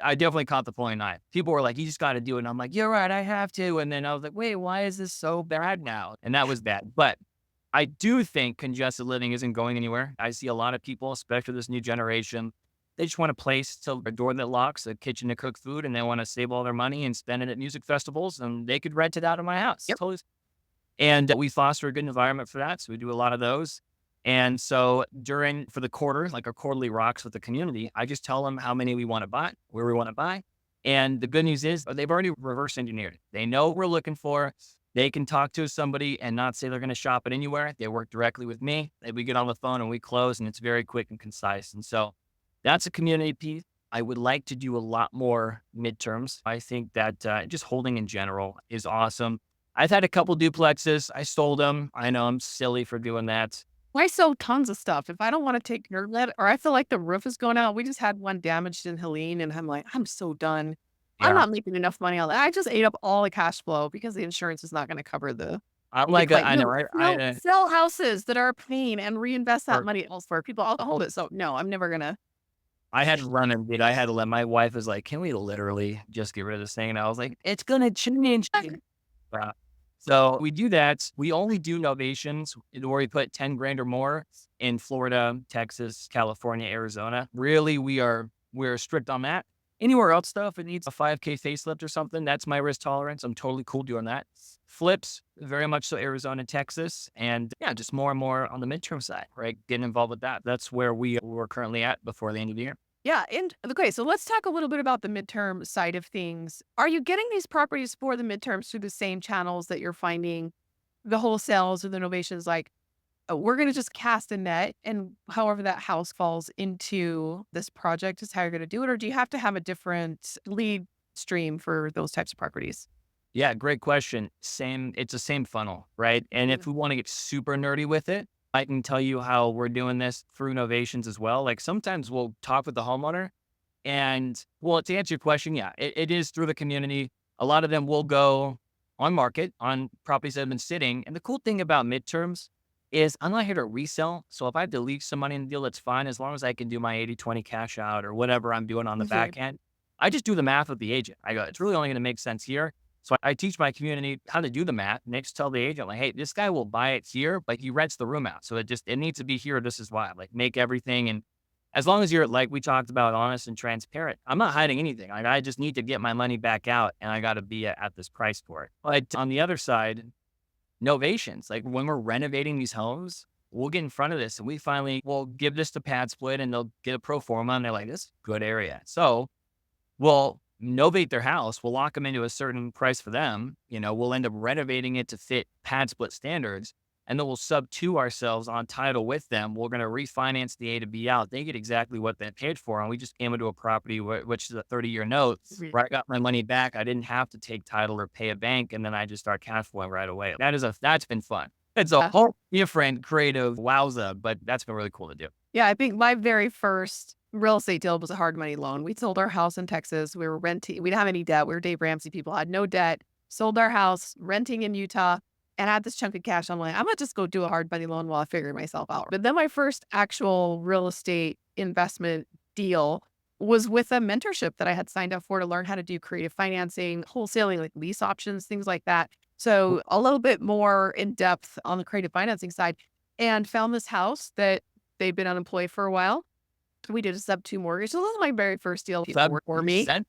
I definitely caught the point knife. People were like, "You just got to do it." And I'm like, "You're right, I have to." And then I was like, "Wait, why is this so bad now?" And that was bad. But I do think congested living isn't going anywhere. I see a lot of people, especially this new generation, they just want a place to a door that locks, a kitchen to cook food, and they want to save all their money and spend it at music festivals, and they could rent it out of my house. Yep. Totally. And we foster a good environment for that. So we do a lot of those. And so for the quarter, like our quarterly rocks with the community, I just tell them how many we want to buy, where we want to buy. And the good news is they've already reverse engineered it. They know what we're looking for. They can talk to somebody and not say they're going to shop it anywhere. They work directly with me. We get on the phone and we close, and it's very quick and concise. And so that's a community piece. I would like to do a lot more midterms. I think that just holding in general is awesome. I've had a couple duplexes. I sold them. I know I'm silly for doing that. I sell tons of stuff. If I don't want to take care of that, or I feel like the roof is going out, we just had one damaged in Helene, and I'm like, I'm so done. I'm Yeah. not making enough money on that. I just ate up all the cash flow because the insurance is not going to cover I'm the like, claim. I know, No, right? no, sell houses that are a pain and reinvest that Or money elsewhere. People, I'll hold it. So no, I'm never gonna. I had to run and dude, I had to let my wife was like, "Can we literally just get rid of this thing?" And I was like, "It's gonna change." Uh, so we do that. We only do novations where we put 10 grand or more in Florida, Texas, California, Arizona. Really, we're strict on that. Anywhere else though, if it needs a 5K facelift or something, that's my risk tolerance. I'm totally cool doing that. Flips, very much so Arizona, Texas, and yeah, just more and more on the midterm side, right? Getting involved with that. That's where we're currently at before the end of the year. Yeah, and okay, so let's talk a little bit about the midterm side of things. Are you getting these properties for the midterms through the same channels that you're finding the wholesales or the novations? Like, we're gonna just cast a net, and however that house falls into this project is how you're gonna do it, or do you have to have a different lead stream for those types of properties? Yeah, great question. It's the same funnel, right? And Yeah. if we want to get super nerdy with it, I can tell you how we're doing this through novations as well. Like sometimes we'll talk with the homeowner and well, to answer your question, yeah, it is through the community. A lot of them will go on market on properties that have been sitting. And the cool thing about midterms is I'm not here to resell. So if I have to leave some money in the deal, that's fine as long as I can do my 80/20 cash out or whatever I'm doing on the Mhm. back end. I just do the math with the agent. I go, it's really only going to make sense here. So I teach my community how to do the math. Next, tell the agent like, hey, this guy will buy it here, but he rents the room out. So it needs to be here. This is why. Like make everything and as long as you're like we talked about, honest and transparent, I'm not hiding anything. Like I just need to get my money back out, and I got to be at this price for it. But on the other side, novations. Like when we're renovating these homes, we'll get in front of this, and we'll give this to Pad Split, and they'll get a pro forma, and they're like, "This is a good area." So we'll novate their house. We'll lock them into a certain price for them. We'll end up renovating it to fit Pad Split standards. And then we'll sub to ourselves on title with them. We're going to refinance the A to B out. They get exactly what they paid for. And we just came into a property, which is a 30-year note, Mhm. where I got my money back. I didn't have to take title or pay a bank. And then I just start cash flowing right away. That's been fun. It's a Yeah. whole different creative wowza, but that's been really cool to do. Yeah, I think my very first real estate deal was a hard money loan. We sold our house in Texas. We were renting. We didn't have any debt. We were Dave Ramsey people, had no debt. Sold our house, renting in Utah, and I had this chunk of cash. I'm like, I'm gonna just go do a hard money loan while I figure myself out. But then my first actual real estate investment deal was with a mentorship that I had signed up for to learn how to do creative financing, wholesaling, like lease options, things like that. So a little bit more in depth on the creative financing side, and found this house that they'd been unemployed for a while. We did a sub-2 mortgage. So this was my very first deal. People Sub work for me. cent.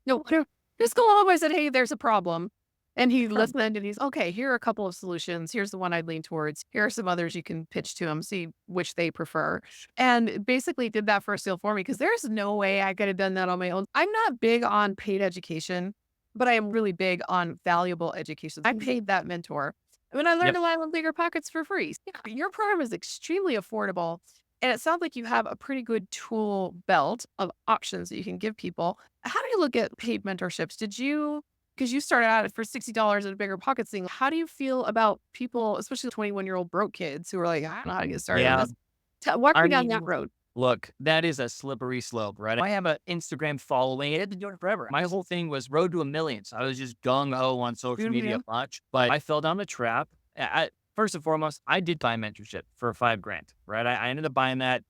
No, whatever. Just go along. I said, "Hey, there's a problem." And he Sure. listened and he's, "Okay, here are a couple of solutions. Here's the one I'd lean towards. Here are some others you can pitch to them, see which they prefer." And basically did that first deal for me because there's no way I could have done that on my own. I'm not big on paid education, but I am really big on valuable education. I paid that mentor. I mean, I learned Yep. a lot on Bigger Pockets for free. Yeah, your program is extremely affordable. And it sounds like you have a pretty good tool belt of options that you can give people. How do you look at paid mentorships? Because you started out for $60 at a Bigger Pockets thing. How do you feel about people, especially 21-year-old broke kids who are like, I don't know how to get started on Yeah. this? Walk I me down that mean, road. Look, that is a slippery slope, right? I have an Instagram following. I've been doing it forever. My whole thing was road to a million. So I was just gung ho on social media Mhm. much, but I fell down the trap. First and foremost, I did buy mentorship for 5 grand, right? I ended up buying that.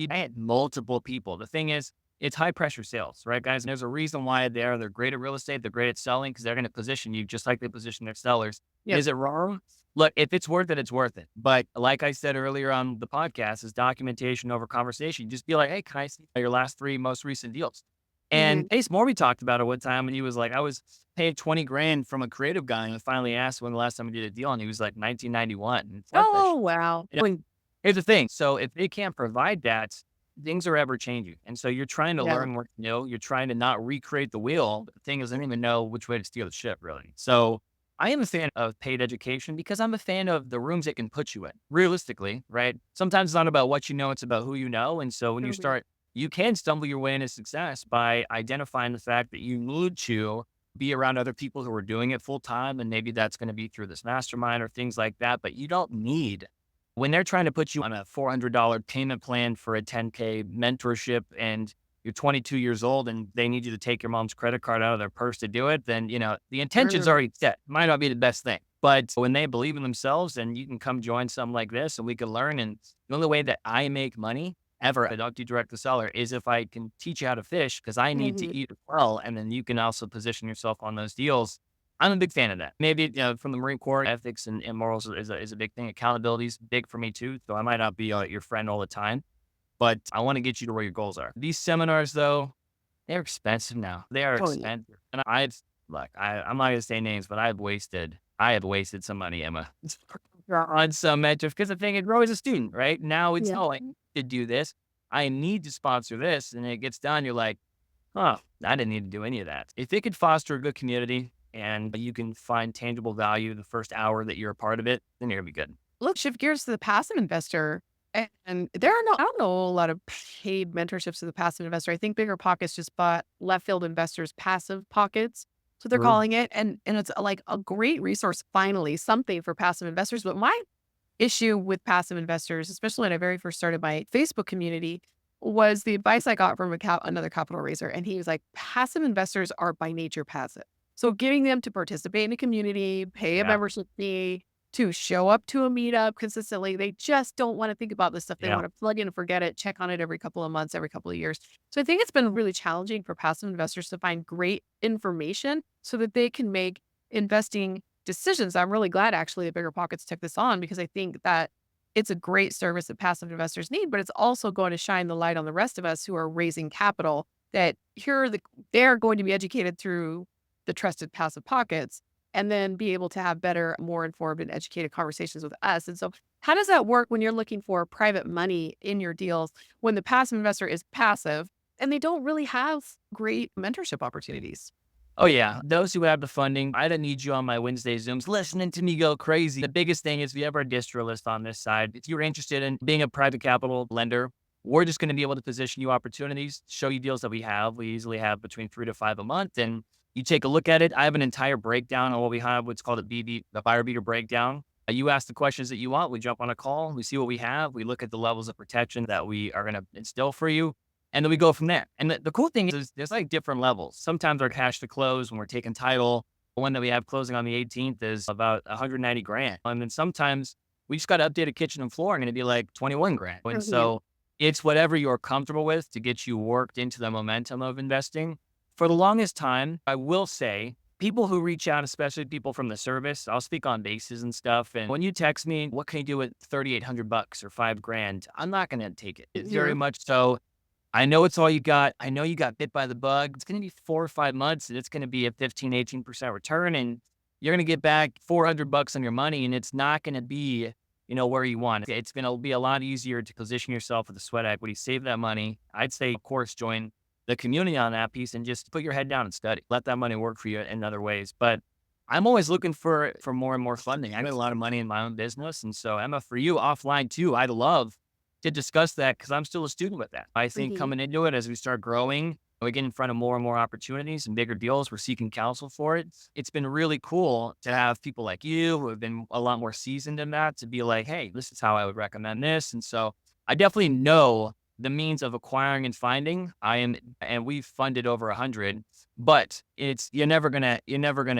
I had multiple people. The thing is, it's high pressure sales, right, guys? And there's a reason why they're great at real estate. They're great at selling because they're going to position you just like they position their sellers. Yep. Is it wrong? Look, if it's worth it, it's worth it. But like I said earlier on the podcast, is documentation over conversation. Just be like, hey, can I see your last 3 most recent deals? And Mhm. Ace Morby talked about it one time, and he was like, I was paid 20 grand from a creative guy, and I finally asked when the last time I did a deal, and he was like 1991. And it's like that. Oh, wow. And here's the thing. So if they can't provide that, things are ever changing. And so you're trying to Yeah. learn what you know. You're trying to not recreate the wheel. But the thing is, I don't even know which way to steer the ship, really. So I am a fan of paid education because I'm a fan of the rooms it can put you in. Realistically, right? Sometimes it's not about what you know, it's about who you know. And so when you Mhm. start, you can stumble your way into success by identifying the fact that you need to be around other people who are doing it full time. And maybe that's going to be through this mastermind or things like that. But you don't need when they're trying to put you on a $400 payment plan for a 10K mentorship and you're 22 years old and they need you to take your mom's credit card out of their purse to do it, then, the intention's Mhm. already set. Might not be the best thing. But when they believe in themselves and you can come join something like this and we can learn. And the only way that I make money ever, I don't do direct to seller, is if I can teach you how to fish because I need to Mhm. eat as well. And then you can also position yourself on those deals. I'm a big fan of that. Maybe from the Marine Corps, ethics and morals is a big thing. Accountability is big for me too. So I might not be your friend all the time, but I want to get you to where your goals are. These seminars, though, they're expensive now. They are Oh, yeah. expensive, and I'm not gonna say names, but I have wasted some money, Emma, on some mentors because the thing is, you're always a student, right? Now it's Yeah. oh, I need to do this. I need to sponsor this, and it gets done. You're like, oh, I didn't need to do any of that. If it could foster a good community and you can find tangible value the first hour that you're a part of it, then you're gonna be good. Look, shift gears to the passive investor. And there are no, I don't know a lot of paid mentorships to the passive investor. I think Bigger Pockets just bought Left Field Investors Passive Pockets. So they're True. calling it. And it's like a great resource, finally, something for passive investors. But my issue with passive investors, especially when I very first started my Facebook community, was the advice I got from another capital raiser. And he was like, passive investors are by nature passive. So getting them to participate in a community, pay a Yeah. membership fee, to show up to a meetup consistently, they just don't want to think about this stuff. They Yeah. want to plug in and forget it, check on it every couple of months, every couple of years. So I think it's been really challenging for passive investors to find great information so that they can make investing decisions. I'm really glad actually that Bigger Pockets took this on because I think that it's a great service that passive investors need, but it's also going to shine the light on the rest of us who are raising capital that they're going to be educated through the trusted passive pockets and then be able to have better, more informed and educated conversations with us. And so how does that work when you're looking for private money in your deals when the passive investor is passive and they don't really have great mentorship opportunities? Oh, yeah. Those who have the funding, I don't need you on my Wednesday Zooms listening to me go crazy. The biggest thing is we have our distro list on this side. If you're interested in being a private capital lender, we're just going to be able to position you opportunities, show you deals that we have. We usually have between 3 to 5 a month. And you take a look at it. I have an entire breakdown on what we have, what's called the buyer beater breakdown. You ask the questions that you want. We jump on a call. We see what we have. We look at the levels of protection that we are going to instill for you. And then we go from there. And the cool thing is there's like different levels. Sometimes our cash to close when we're taking title, the one that we have closing on the 18th is about 190 grand. And then sometimes we just got to update a kitchen and floor and it'd be like 21 grand. And Mhm. so it's whatever you're comfortable with to get you worked into the momentum of investing. For the longest time, I will say people who reach out, especially people from the service, I'll speak on bases and stuff. And when you text me, what can you do with 3,800 bucks or 5 grand? I'm not going to take it. It's very Yeah. much so I know it's all you got. I know you got bit by the bug. It's going to be 4 or 5 months and it's going to be a 15, 18% return. And you're going to get back 400 bucks on your money. And it's not going to be, where you want it. It's going to be a lot easier to position yourself with the sweat equity, save that money. I'd say, of course, join the community on that piece and just put your head down and study. Let that money work for you in other ways. But I'm always looking for more and more funding. I got a lot of money in my own business. And so Emma, for you offline too, I'd love to discuss that because I'm still a student with that. I think Mhm. coming into it as we start growing, we get in front of more and more opportunities and bigger deals. We're seeking counsel for it. It's been really cool to have people like you who have been a lot more seasoned in that to be like, hey, this is how I would recommend this. And so I definitely know the means of acquiring and finding, and we've funded over 100, but you're never gonna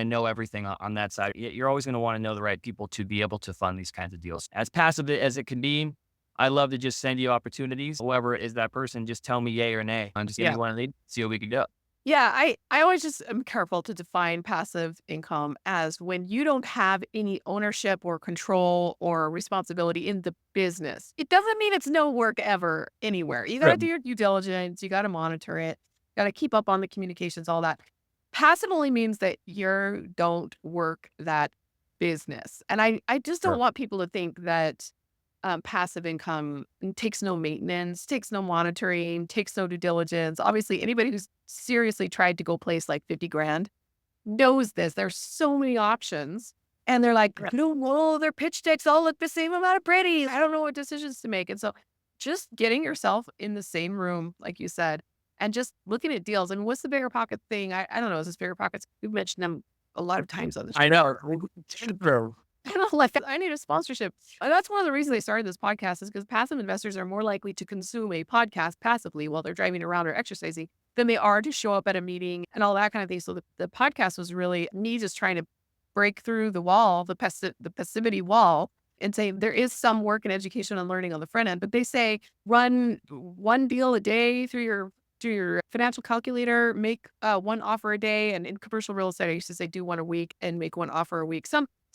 know everything on that side. You're always gonna want to know the right people to be able to fund these kinds of deals. As passive as it can be, I love to just send you opportunities. Whoever is that person, just tell me yay or nay. Just give me Yeah. one lead, see what we can do. Yeah, I always just am careful to define passive income as when you don't have any ownership or control or responsibility in the business. It doesn't mean it's no work ever anywhere. You got to do your due diligence, you got to monitor it, got to keep up on the communications, all that. Passive only means that you don't work that business. And I just don't Sure. want people to think that passive income takes no maintenance, takes no monitoring, takes no due diligence. Obviously, anybody who's seriously tried to go place like 50 grand knows this. There's so many options. And they're like, no, well, their pitch decks all look the same amount of pretty. I don't know what decisions to make. And so just getting yourself in the same room, like you said, and just looking at deals. And what's the bigger pocket thing? I don't know. Is this bigger pockets? We've mentioned them a lot of times on the I know. True. I don't like I need a sponsorship. And that's one of the reasons they started this podcast is because passive investors are more likely to consume a podcast passively while they're driving around or exercising than they are to show up at a meeting and all that kind of thing. So the podcast was really me just trying to break through the wall, the passivity wall, and say there is some work and education and learning on the front end. But they say run one deal a day through your financial calculator, make one offer a day. And in commercial real estate, I used to say do one a week and make one offer a week.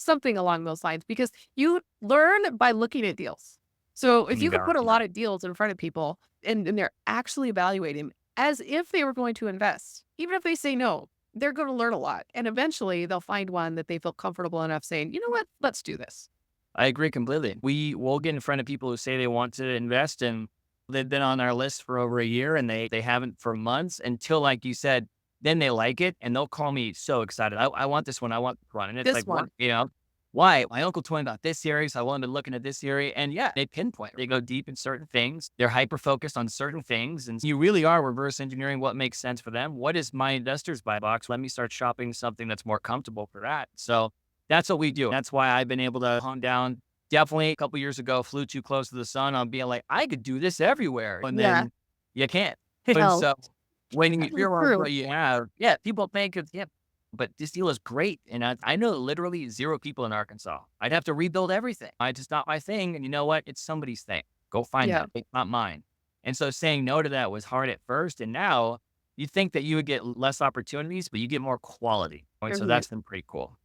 Something along those lines, because you learn by looking at deals. So if you could put a lot of deals in front of people and they're actually evaluating as if they were going to invest, even if they say no, they're going to learn a lot. And eventually they'll find one that they feel comfortable enough saying, you know what, let's do this. I agree completely. We will get in front of people who say they want to invest and they've been on our list for over a year and they haven't for months until, like you said, then they like it and they'll call me so excited. I want this one. I want this one. And it's This like, what, one. why? My uncle told me about this area. So I wanted to look into this area. And yeah, they pinpoint, they go deep in certain things. They're hyper focused on certain things. And you really are reverse engineering what makes sense for them. What is my investor's buy box? Let me start shopping something that's more comfortable for that. So that's what we do. That's why I've been able to hone down. Definitely a couple years ago, flew too close to the sun on being like, I could do this everywhere. And Yeah. then you can't. And Hell, so when you that's realize true. what you have, yeah, people think it's, yeah, but this deal is great. And I know literally zero people in Arkansas. I'd have to rebuild everything. It's just not my thing. And you know what? It's somebody's thing. Go find Yeah. that. It's not mine. And so saying no to that was hard at first. And now you think that you would get less opportunities, but you get more quality. And so Mhm. that's been pretty cool.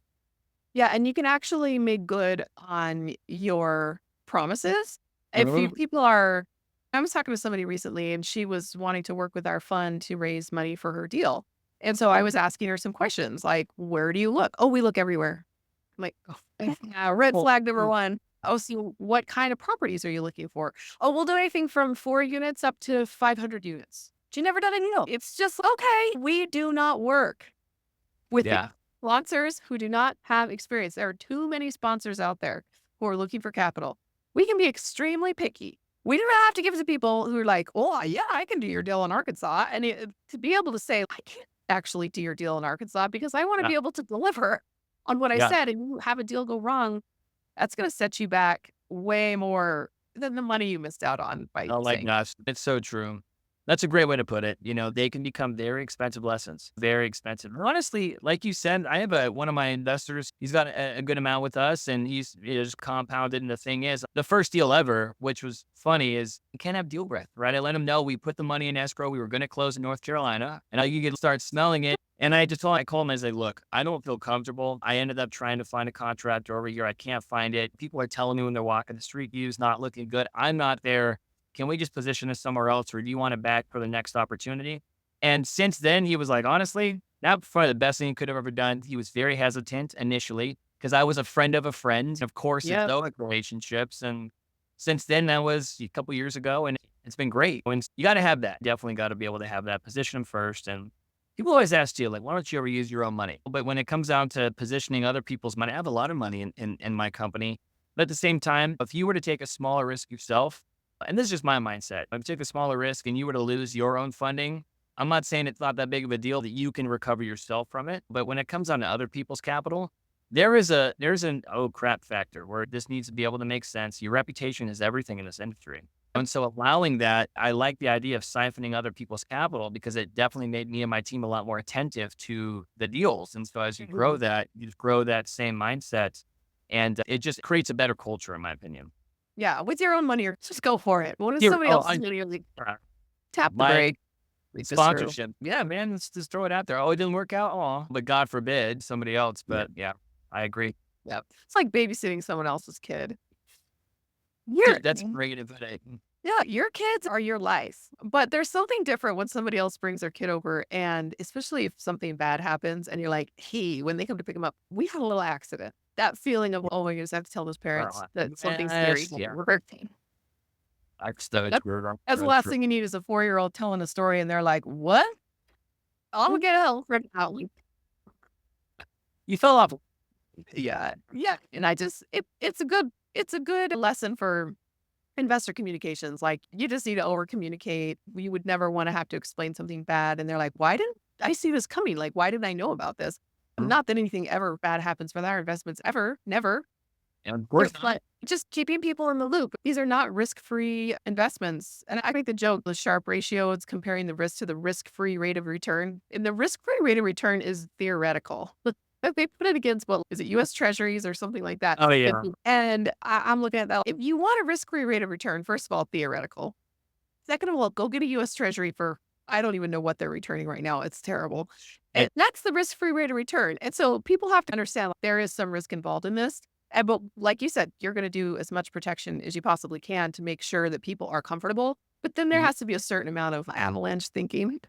Yeah, and you can actually make good on your promises. If you Mhm. people are I was talking to somebody recently and she was wanting to work with our fund to raise money for her deal. And so I was asking her some questions like, where do you look? Oh, we look everywhere. I'm like, oh, yeah, red Well, flag number one. Oh, so what kind of properties are you looking for? Oh, we'll do anything from 4 units up to 500 units. She never done a deal. It's just, okay, we do not work with yeah. sponsors who do not have experience. There are too many sponsors out there who are looking for capital. We can be extremely picky. We do not have to give it to people who are like, oh, yeah, I can do your deal in Arkansas. And to be able to say, I can't actually do your deal in Arkansas because I want to Yeah. be able to deliver on what I Yeah. said, and you have a deal go wrong, that's going to set you back way more than the money you missed out on by Oh my saying, gosh, it's so true. That's a great way to put it. They can become very expensive lessons, very expensive. And honestly, like you said, I have one of my investors. He's got a good amount with us, and he's just compounded. And the thing is, the first deal ever, which was funny, is you can't have deal breath, right? I let him know we put the money in escrow. We were going to close in North Carolina, and you could start smelling it. And I called him and I said, look, I don't feel comfortable. I ended up trying to find a contractor over here. I can't find it. People are telling me when they're walking the street view's not looking good. I'm not there. Can we just position this somewhere else, or do you want it back for the next opportunity? And since then, he was like, honestly, that was probably the best thing he could have ever done. He was very hesitant initially because I was a friend of a friend. Of course, it's yeah, those relationships. And since then, that was a couple years ago, and it's been great. And you got to have that. Definitely got to be able to have that. Position them first. And people always ask you, like, why don't you ever use your own money? But when it comes down to positioning other people's money, I have a lot of money in my company. But at the same time, if you were to take a smaller risk yourself, and this is just my mindset. If you take a smaller risk and you were to lose your own funding, I'm not saying it's not that big of a deal that you can recover yourself from it. But when it comes down to other people's capital, there's an oh crap factor where this needs to be able to make sense. Your reputation is everything in this industry. And so allowing that, I like the idea of siphoning other people's capital because it definitely made me and my team a lot more attentive to the deals. And so as you grow Mhm. that, you just grow that same mindset and it just creates a better culture, in my opinion. Yeah, with your own money, or just go for it. When it's Here, somebody oh, else's money, you're like, uh, tap the my brake, lead this through. sponsorship. Yeah, man, let's just throw it out there. Oh, it didn't work out. Oh, but God forbid somebody else. Yeah. But yeah, I agree. Yep. It's like babysitting someone else's kid. Your Dude, that's a great input. Yeah, your kids are your life, but there's something different when somebody else brings their kid over, and especially if something bad happens and you're like, "Hey," when they come to pick them up, "We had a little accident." That feeling of, "Oh my goodness, I have to tell those parents that something scary Yes, happened." yeah. We're It's That weird. that's the last thing you need is a 4-year-old telling a story and they're like, "What? I'm gonna get help right now." Like, You fell off. yeah, and it's a good lesson for investor communications. Like, you just need to over communicate. You would never want to have to explain something bad, and they're like, "Why didn't I see this coming? Like, why didn't I know about this?" Not that anything ever bad happens with our investments ever, never. And of course not. But just keeping people in the loop. These are not risk-free investments. And I make the joke, the Sharpe ratio, it's comparing the risk to the risk-free rate of return. And the risk-free rate of return is theoretical. But they put it against, what is it, US Treasuries or something like that. Oh yeah. And I'm looking at that. If you want a risk-free rate of return, first of all, theoretical. Second of all, go get a US Treasury for, I don't even know what they're returning right now. It's terrible. And It, that's the risk-free rate of return. And so people have to understand, like, there is some risk involved in this. And but like you said, you're going to do as much protection as you possibly can to make sure that people are comfortable. But then there mhm. has to be a certain amount of avalanche thinking.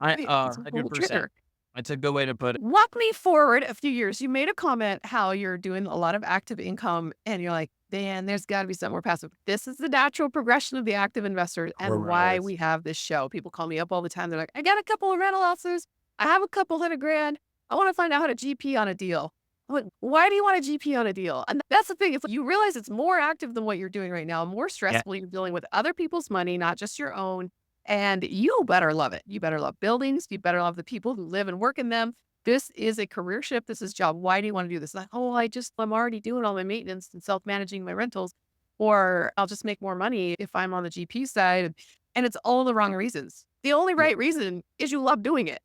Wait, it's a little 100%. trigger. That's a good way to put it. Walk me forward a few years. You made a comment how you're doing a lot of active income and you're like, man, there's got to be something more passive. This is the natural progression of the active investor and why Correct. we have this show. People call me up all the time. They're like, I got a couple of rental houses. I have a couple hundred grand. I want to find out how to GP on a deal. I'm like, why do you want a GP on a deal? And that's the thing. It's like, you realize it's more active than what you're doing right now, more Yeah. stressful. You're dealing with other people's money, not just your own. And you better love it. You better love buildings. You better love the people who live and work in them. This is a career shift. This is job. Why do you want to do this? Like, oh, I'm already doing all my maintenance and self-managing my rentals, or I'll just make more money if I'm on the GP side. And it's all the wrong reasons. The only Yeah. right reason is you love doing it.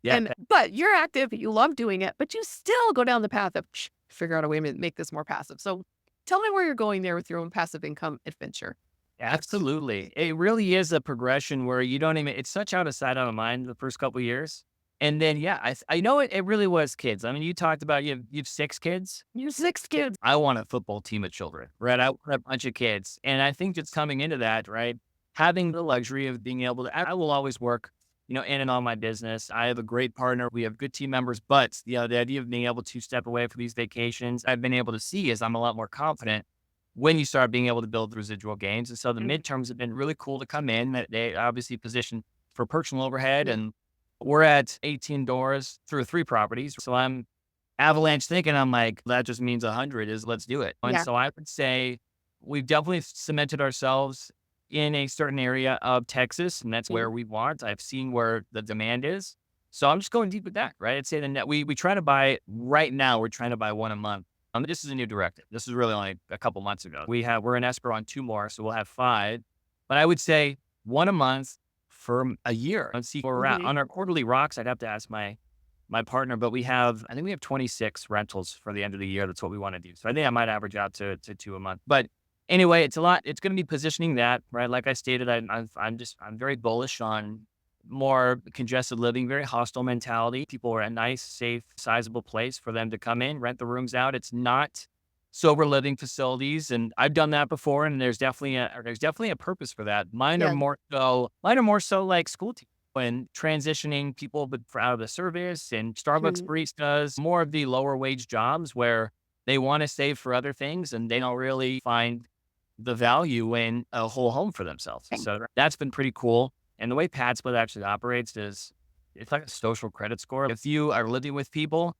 Yeah. But you're active, you love doing it, but you still go down the path of figure out a way to make this more passive. So tell me where you're going there with your own passive income adventure. Absolutely. It really is a progression where you don't even, it's such out of sight, out of mind the first couple of years. And then, yeah, I know it really was kids. I mean, you talked about you have 6 kids. You 6 kids. I want a football team of children, right? I want a bunch of kids. And I think just coming into that, right? Having the luxury of being able to, I will always work, in and on my business. I have a great partner. We have good team members, but the idea of being able to step away for these vacations, I've been able to see is I'm a lot more confident when you start being able to build residual gains. And so the Mhm. midterms have been really cool to come in that they obviously position for personal overhead. Yeah. And we're at 18 doors through 3 properties. So I'm avalanche thinking, I'm like, that just means 100 is let's do it. And Yeah. so I would say we've definitely cemented ourselves in a certain area of Texas, and that's where Mhm. we want. I've seen where the demand is. So I'm just going deep with that, right? I'd say the net we try to buy right now, we're trying to buy one a month. This is a new directive. This is really only a couple months ago. We're in escrow on 2 more, so we'll have 5. But I would say one a month for a year. Let's see where we're at. Mhm. On our quarterly rocks, I'd have to ask my partner, but I think we have 26 rentals for the end of the year. That's what we want to do. So I think I might average out to 2 a month. But anyway, it's a lot. It's going to be positioning that, right? Like I stated, I'm very bullish on more congested living, very hostile mentality. People are a nice, safe, sizable place for them to come in, rent the rooms out. It's not sober living facilities, and I've done that before. And there's definitely a purpose for that. Yeah. Mine are more so like school teachers when transitioning people out of the service and Starbucks Mhm. baristas, more of the lower wage jobs where they want to save for other things and they don't really find the value in a whole home for themselves. So that's been pretty cool. And the way Pad Split actually operates is it's like a social credit score. If you are living with people,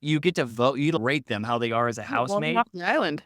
you get to vote, you rate them how they are as a Oh, well, housemate. off the island.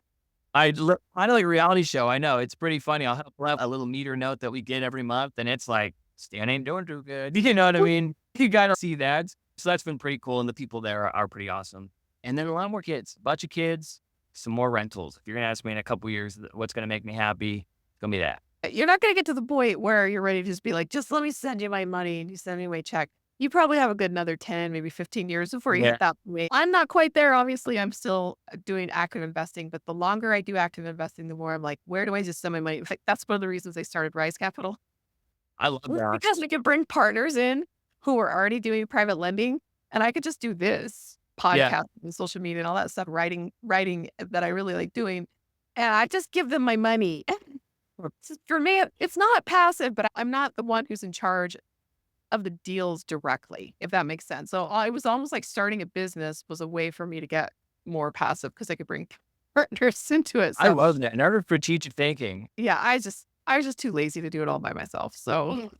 Finally, a reality show. I know it's pretty funny. I'll have a little meter note that we get every month, and it's like Stan ain't doing too good. You know what I mean? You gotta see that. So that's been pretty cool, and the people there are pretty awesome. And then a lot more kids, a bunch of kids, some more rentals. If you're gonna ask me in a couple years what's gonna make me happy, it's gonna be that. You're not going to get to the point where you're ready to just be like, just let me send you my money and you send me my check. You probably have a good another 10, maybe 15 years before you hit Yeah. that point. I'm not quite there. Obviously, I'm still doing active investing, but the longer I do active investing, the more I'm like, where do I just send my money? In fact, that's one of the reasons I started Rise Capital. I love that. Because we could bring partners in who are already doing private lending, and I could just do this Yeah. podcast and social media and all that stuff, writing that I really like doing, and I just give them my money. For me, it's not passive, but I'm not the one who's in charge of the deals directly, if that makes sense. So I was almost like starting a business was a way for me to get more passive because I could bring partners into it. I So love that. Never strategic thinking. yeah, I was just too lazy to do it all by myself. So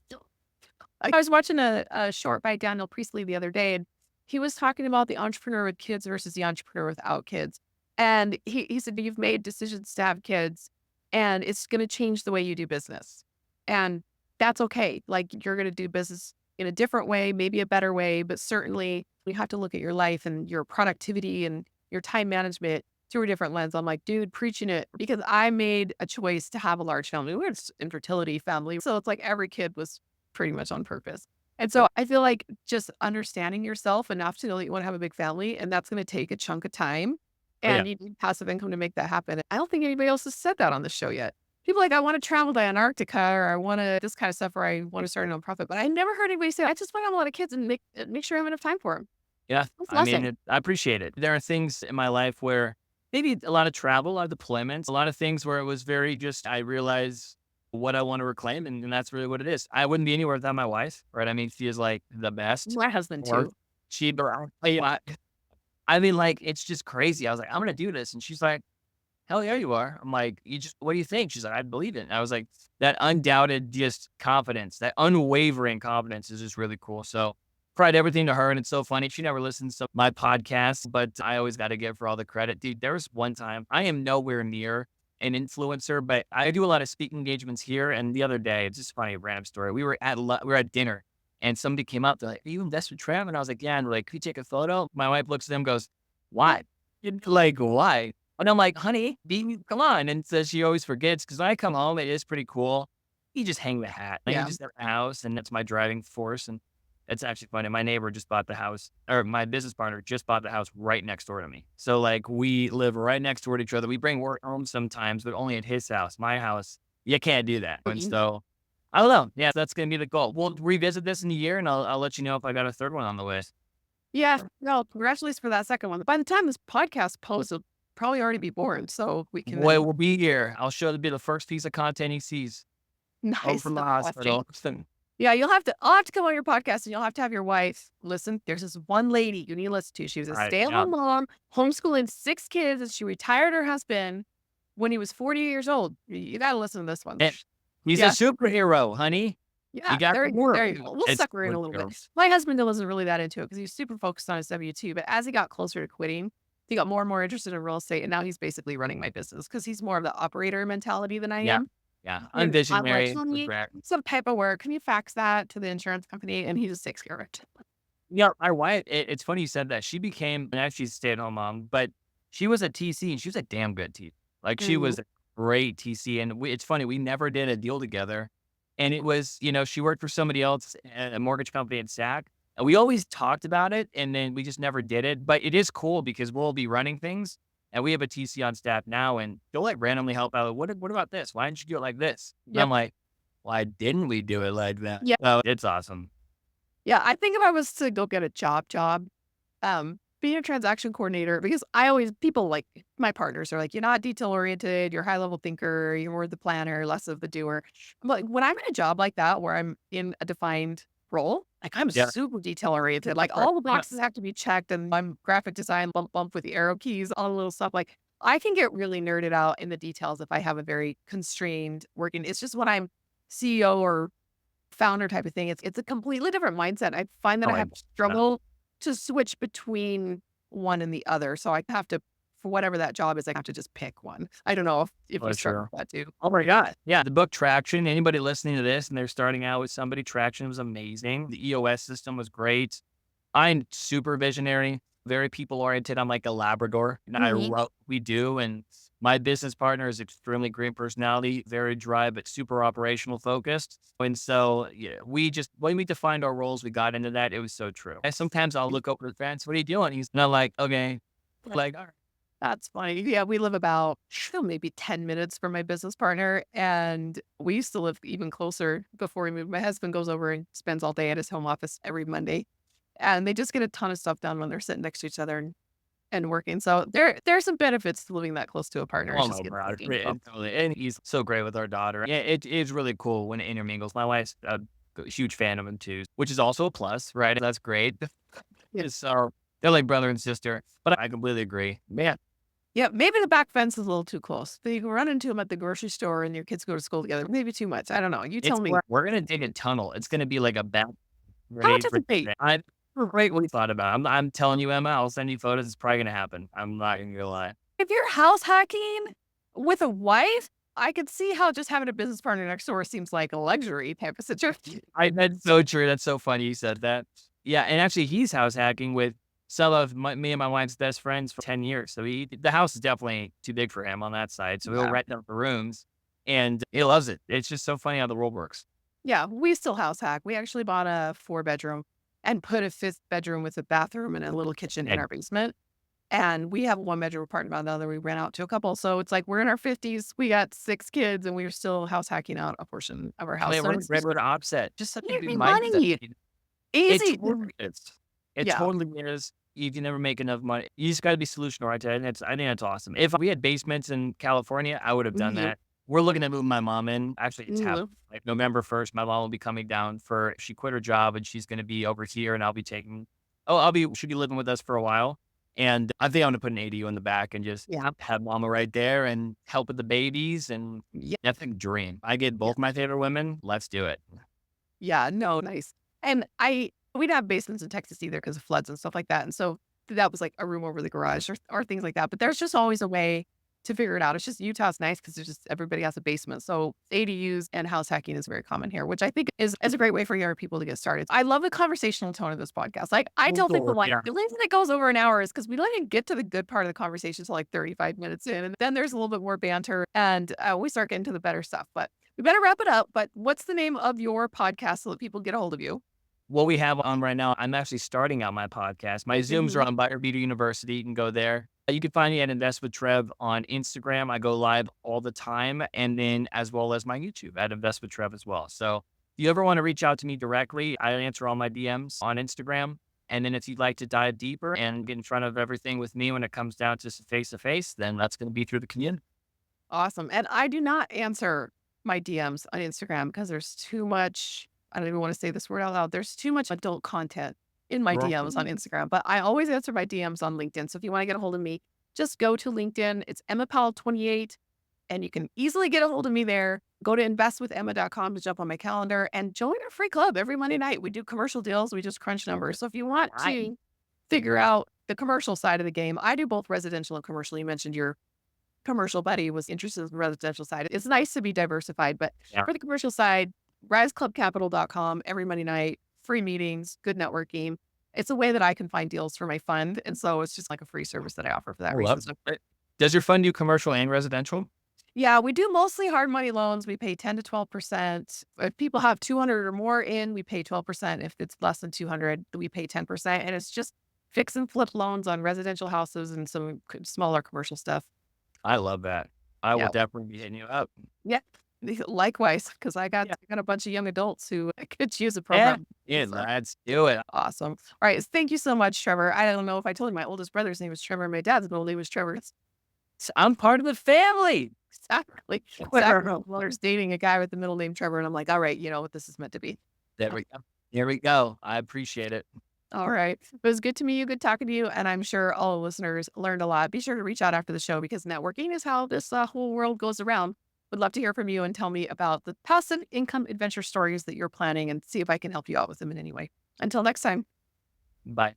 I was watching a short by Daniel Priestley the other day, and he was talking about the entrepreneur with kids versus the entrepreneur without kids. And he said, you've made decisions to have kids, and it's going to change the way you do business. And that's okay. Like you're going to do business in a different way, maybe a better way, but certainly you have to look at your life and your productivity and your time management through a different lens. I'm like, dude, preaching it because I made a choice to have a large family. We're an infertility family. So it's like every kid was pretty much on purpose. And so I feel like just understanding yourself enough to know that you want to have a big family and that's going to take a chunk of time Oh, yeah. and you need passive income to make that happen. I don't think anybody else has said that on the show yet. People are like, I want to travel to Antarctica or I want to this kind of stuff or I want to start a nonprofit. But I never heard anybody say, I just want to have a lot of kids and make sure I have enough time for them. Yeah. That's I mean, nothing. I appreciate it. There are things in my life where maybe a lot of travel, a lot of deployments, a lot of things where it was very just, I realize what I want to reclaim. And that's really what it is. I wouldn't be anywhere without my wife, right? I mean, she is like the best. My husband Or too. she'd be like, "Hey, I mean, like, it's just crazy. I was like, I'm going to do this. And she's like, hell yeah, you are. I'm like, what do you think? She's like, I believe it. And I was like, that undoubted just confidence, that unwavering confidence is just really cool. So cried everything to her. And it's so funny. She never listens to my podcast, but I always got to give her all the credit. Dude, there was one time I am nowhere near an influencer, but I do a lot of speaking engagements here. And the other day, it's just funny, a random story. We were at dinner and somebody came up. They're like, are you invest with Trev? And I was like, yeah. And they're like, could you take a photo? My wife looks at them, goes, why? Like, why? And I'm like, honey, come on. And so she always forgets because when I come home, it is pretty cool. You just hang the hat. Like, you Yeah. just have a house, and that's my driving force. And it's actually funny. My neighbor just bought the house, or my business partner just bought the house right next door to me. So, like, we live right next door to each other. We bring work home sometimes, but only at his house. My house, you can't do that. And so, I don't know. Yeah, that's going to be the goal. We'll revisit this in a year, and I'll let you know if I got a third one on the list. Yeah. No, congratulations for that second one. By the time this podcast posts, it'll probably already be born. So we can Boy, we'll be here. I'll show to be the first piece of content he sees. Home nice. from the No hospital. question. Yeah, I'll have to come on your podcast and you'll have to have your wife listen. There's this one lady you need to listen to. She was a All right. Yeah. stay-at-home mom, homeschooling 6 kids, and she retired her husband when he was 40 years old. You got to listen to this one. And he's a Yeah. superhero, honey. Yeah, got there, the world. there you go. We'll It's suck her in a little bit. My husband wasn't really that into it because he was super focused on his W-2. But as he got closer to quitting, he got more and more interested in real estate. And now he's basically running my business because he's more of the operator mentality than I Yeah. am. Yeah. I'm And I'm like, visionary. "Honey, some paperwork. Can you fax that to the insurance company?" And he just takes care of it. Yeah, my wife, it's funny you said that. She became, now she's a stay-at-home mom, but she was a TC and she was a damn good TC. Like she was a great TC. And it's funny, we never did a deal together. And it was, she worked for somebody else, a mortgage company at SAC. And we always talked about it and then we just never did it. But it is cool because we'll be running things and we have a TC on staff now and they'll like randomly help out. What about this? Why didn't you do it like this? And Yep. I'm like, why didn't we do it like that? Yep. So it's awesome. Yeah, I think if I was to go get a job, being a transaction coordinator, because people like my partners are like, you're not detail oriented, you're a high level thinker, you're more the planner, less of the doer. I'm like, when I'm in a job like that where I'm in a defined role, like I'm Yeah. super detail oriented, like all the boxes have to be checked and I'm graphic design, bump with the arrow keys, all the little stuff. Like I can get really nerded out in the details if I have a very constrained working. It's just when I'm CEO or founder type of thing, it's a completely different mindset. I find that I have to struggle to switch between one and the other. So I have to, for whatever that job is, I have to just pick one. I don't know if you struggle with that too. Oh my God. Yeah. The book Traction, anybody listening to this and they're starting out with somebody, Traction was amazing. The EOS system was great. I'm super visionary very people oriented. I'm like a Labrador, and I Mhm. love what we do. And my business partner is extremely great personality, very dry, but super operational focused. And so, yeah, we just, when we defined our roles, we got into that. It was so true. And sometimes I'll look over the fence, what are you doing? He's not like, okay, like, all right. That's funny. Yeah, we live about maybe 10 minutes from my business partner. And we used to live even closer before we moved. My husband goes over and spends all day at his home office every Monday. And they just get a ton of stuff done when they're sitting next to each other and working. So there's some benefits to living that close to a partner. It's Oh just no, getting bro. working. So, Totally. And he's so great with our daughter. Yeah, it is really cool when it intermingles. My wife's a huge fan of him too, which is also a plus, right? That's great. yeah. It's our, they're like brother and sister, but I completely agree. Man, Yeah, maybe the back fence is a little too close. But you can run into them at the grocery store and your kids go to school together. Maybe too much. I don't know. You tell it's, me. we're going to dig a tunnel. It's going to be like a back How much grade. does it pay? I right what we thought about. I'm telling you, Emma, I'll send you photos. It's probably going to happen. I'm not going to lie. If you're house hacking with a wife, I could see how just having a business partner next door seems like a luxury type of situation. That's so true. That's so funny you said that. Yeah, and actually he's house hacking with some of me and my wife's best friends for 10 years. So the house is definitely too big for him on that side. So he'll Yeah. rent out the rooms and he loves it. It's just so funny how the world works. Yeah, we still house hack. We actually bought a 4-bedroom and put a 5th bedroom with a bathroom and a little kitchen in And our basement. And we have a 1-bedroom apartment by the other we rent out to a couple. So it's like we're in our 50s, we got 6 kids, and we're still house hacking out a portion of our I house. mean, So we're it's just we're opposite. Just such a good easy mindset. money. It Easy. totally is. It Yeah. totally is. You can never make enough money. You just got to be solution oriented, and I think that's awesome. If we had basements in California, I would have done Mhm. that. We're looking at moving my mom in. Actually, it's happening. Mhm. Like November 1st, my mom will be coming down for, she quit her job and she's going to be over here, and I'll be taking. Oh, she'll be living with us for a while, and I think I'm gonna put an ADU in the back and just Yeah. have mama right there and help with the babies, and Yeah. that's a dream. I get Yeah. both my favorite women. Let's do it. Yeah, no, nice. And we didn't have basements in Texas either because of floods and stuff like that, and so that was like a room over the garage or things like that, but there's just always a way to figure it out. It's just Utah's nice because there's just everybody has a basement, so ADUs and house hacking is very common here, which I think is a great way for younger people to get started. I love the conversational tone of this podcast. Like, I tell people, like, Yeah. the reason it goes over an hour is because we don't even get to the good part of the conversation till, like, 35 minutes in, and then there's a little bit more banter, and, we start getting to the better stuff, but we better wrap it up. But what's the name of your podcast so that people get a hold of you? What we have on right now, I'm actually starting out my podcast. My Zooms are Mhm. on Buyer Beater University. You can go there. You can find me at Invest with Trev on Instagram. I go live all the time. And then as well as my YouTube at Invest with Trev as well. So if you ever want to reach out to me directly, I answer all my DMs on Instagram. And then if you'd like to dive deeper and get in front of everything with me when it comes down to face to face, then that's going to be through the community. Awesome. And I do not answer my DMs on Instagram because there's too much. I don't even want to say this word out loud. There's too much adult content in my Right. DMs on Instagram, but I always answer my DMs on LinkedIn. So if you want to get a hold of me, just go to LinkedIn. It's Emma Powell 28, and you can easily get a hold of me there. Go to investwithemma.com to jump on my calendar and join our free club every Monday night. We do commercial deals. We just crunch numbers. So if you want Right. to figure out the commercial side of the game, I do both residential and commercial. You mentioned your commercial buddy was interested in the residential side. It's nice to be diversified, but Yeah. for the commercial side, riseclubcapital.com every Monday night, free meetings, good networking. It's a way that I can find deals for my fund. And so it's just like a free service that I offer for I that reason. love So it. Does your fund do commercial and residential? yeah, we do mostly hard money loans. We pay 10 to 12%. If people have 200 or more in, we pay 12%. If it's less than 200, we pay 10%. And it's just fix and flip loans on residential houses and some smaller commercial stuff. I love that. I will Yeah. definitely be hitting you up. Yeah. Likewise, because Yeah. I got a bunch of young adults who could use a Yeah. program. Yeah, So let's do it. awesome. All right. Thank you so much, Trevor. I don't know if I told you my oldest brother's name was Trevor and my dad's middle name was Trevor. I'm part of the family. Exactly. Exactly. Well, there's dating a guy with the middle name Trevor, and I'm like, all right, you know what this is meant to be. There we go. Here we go. I appreciate it. All right. It was good to meet you, good talking to you. And I'm sure all the listeners learned a lot. Be sure to reach out after the show because networking is how this whole world goes around. Would love to hear from you and tell me about the passive income adventure stories that you're planning and see if I can help you out with them in any way. Until next time. Bye.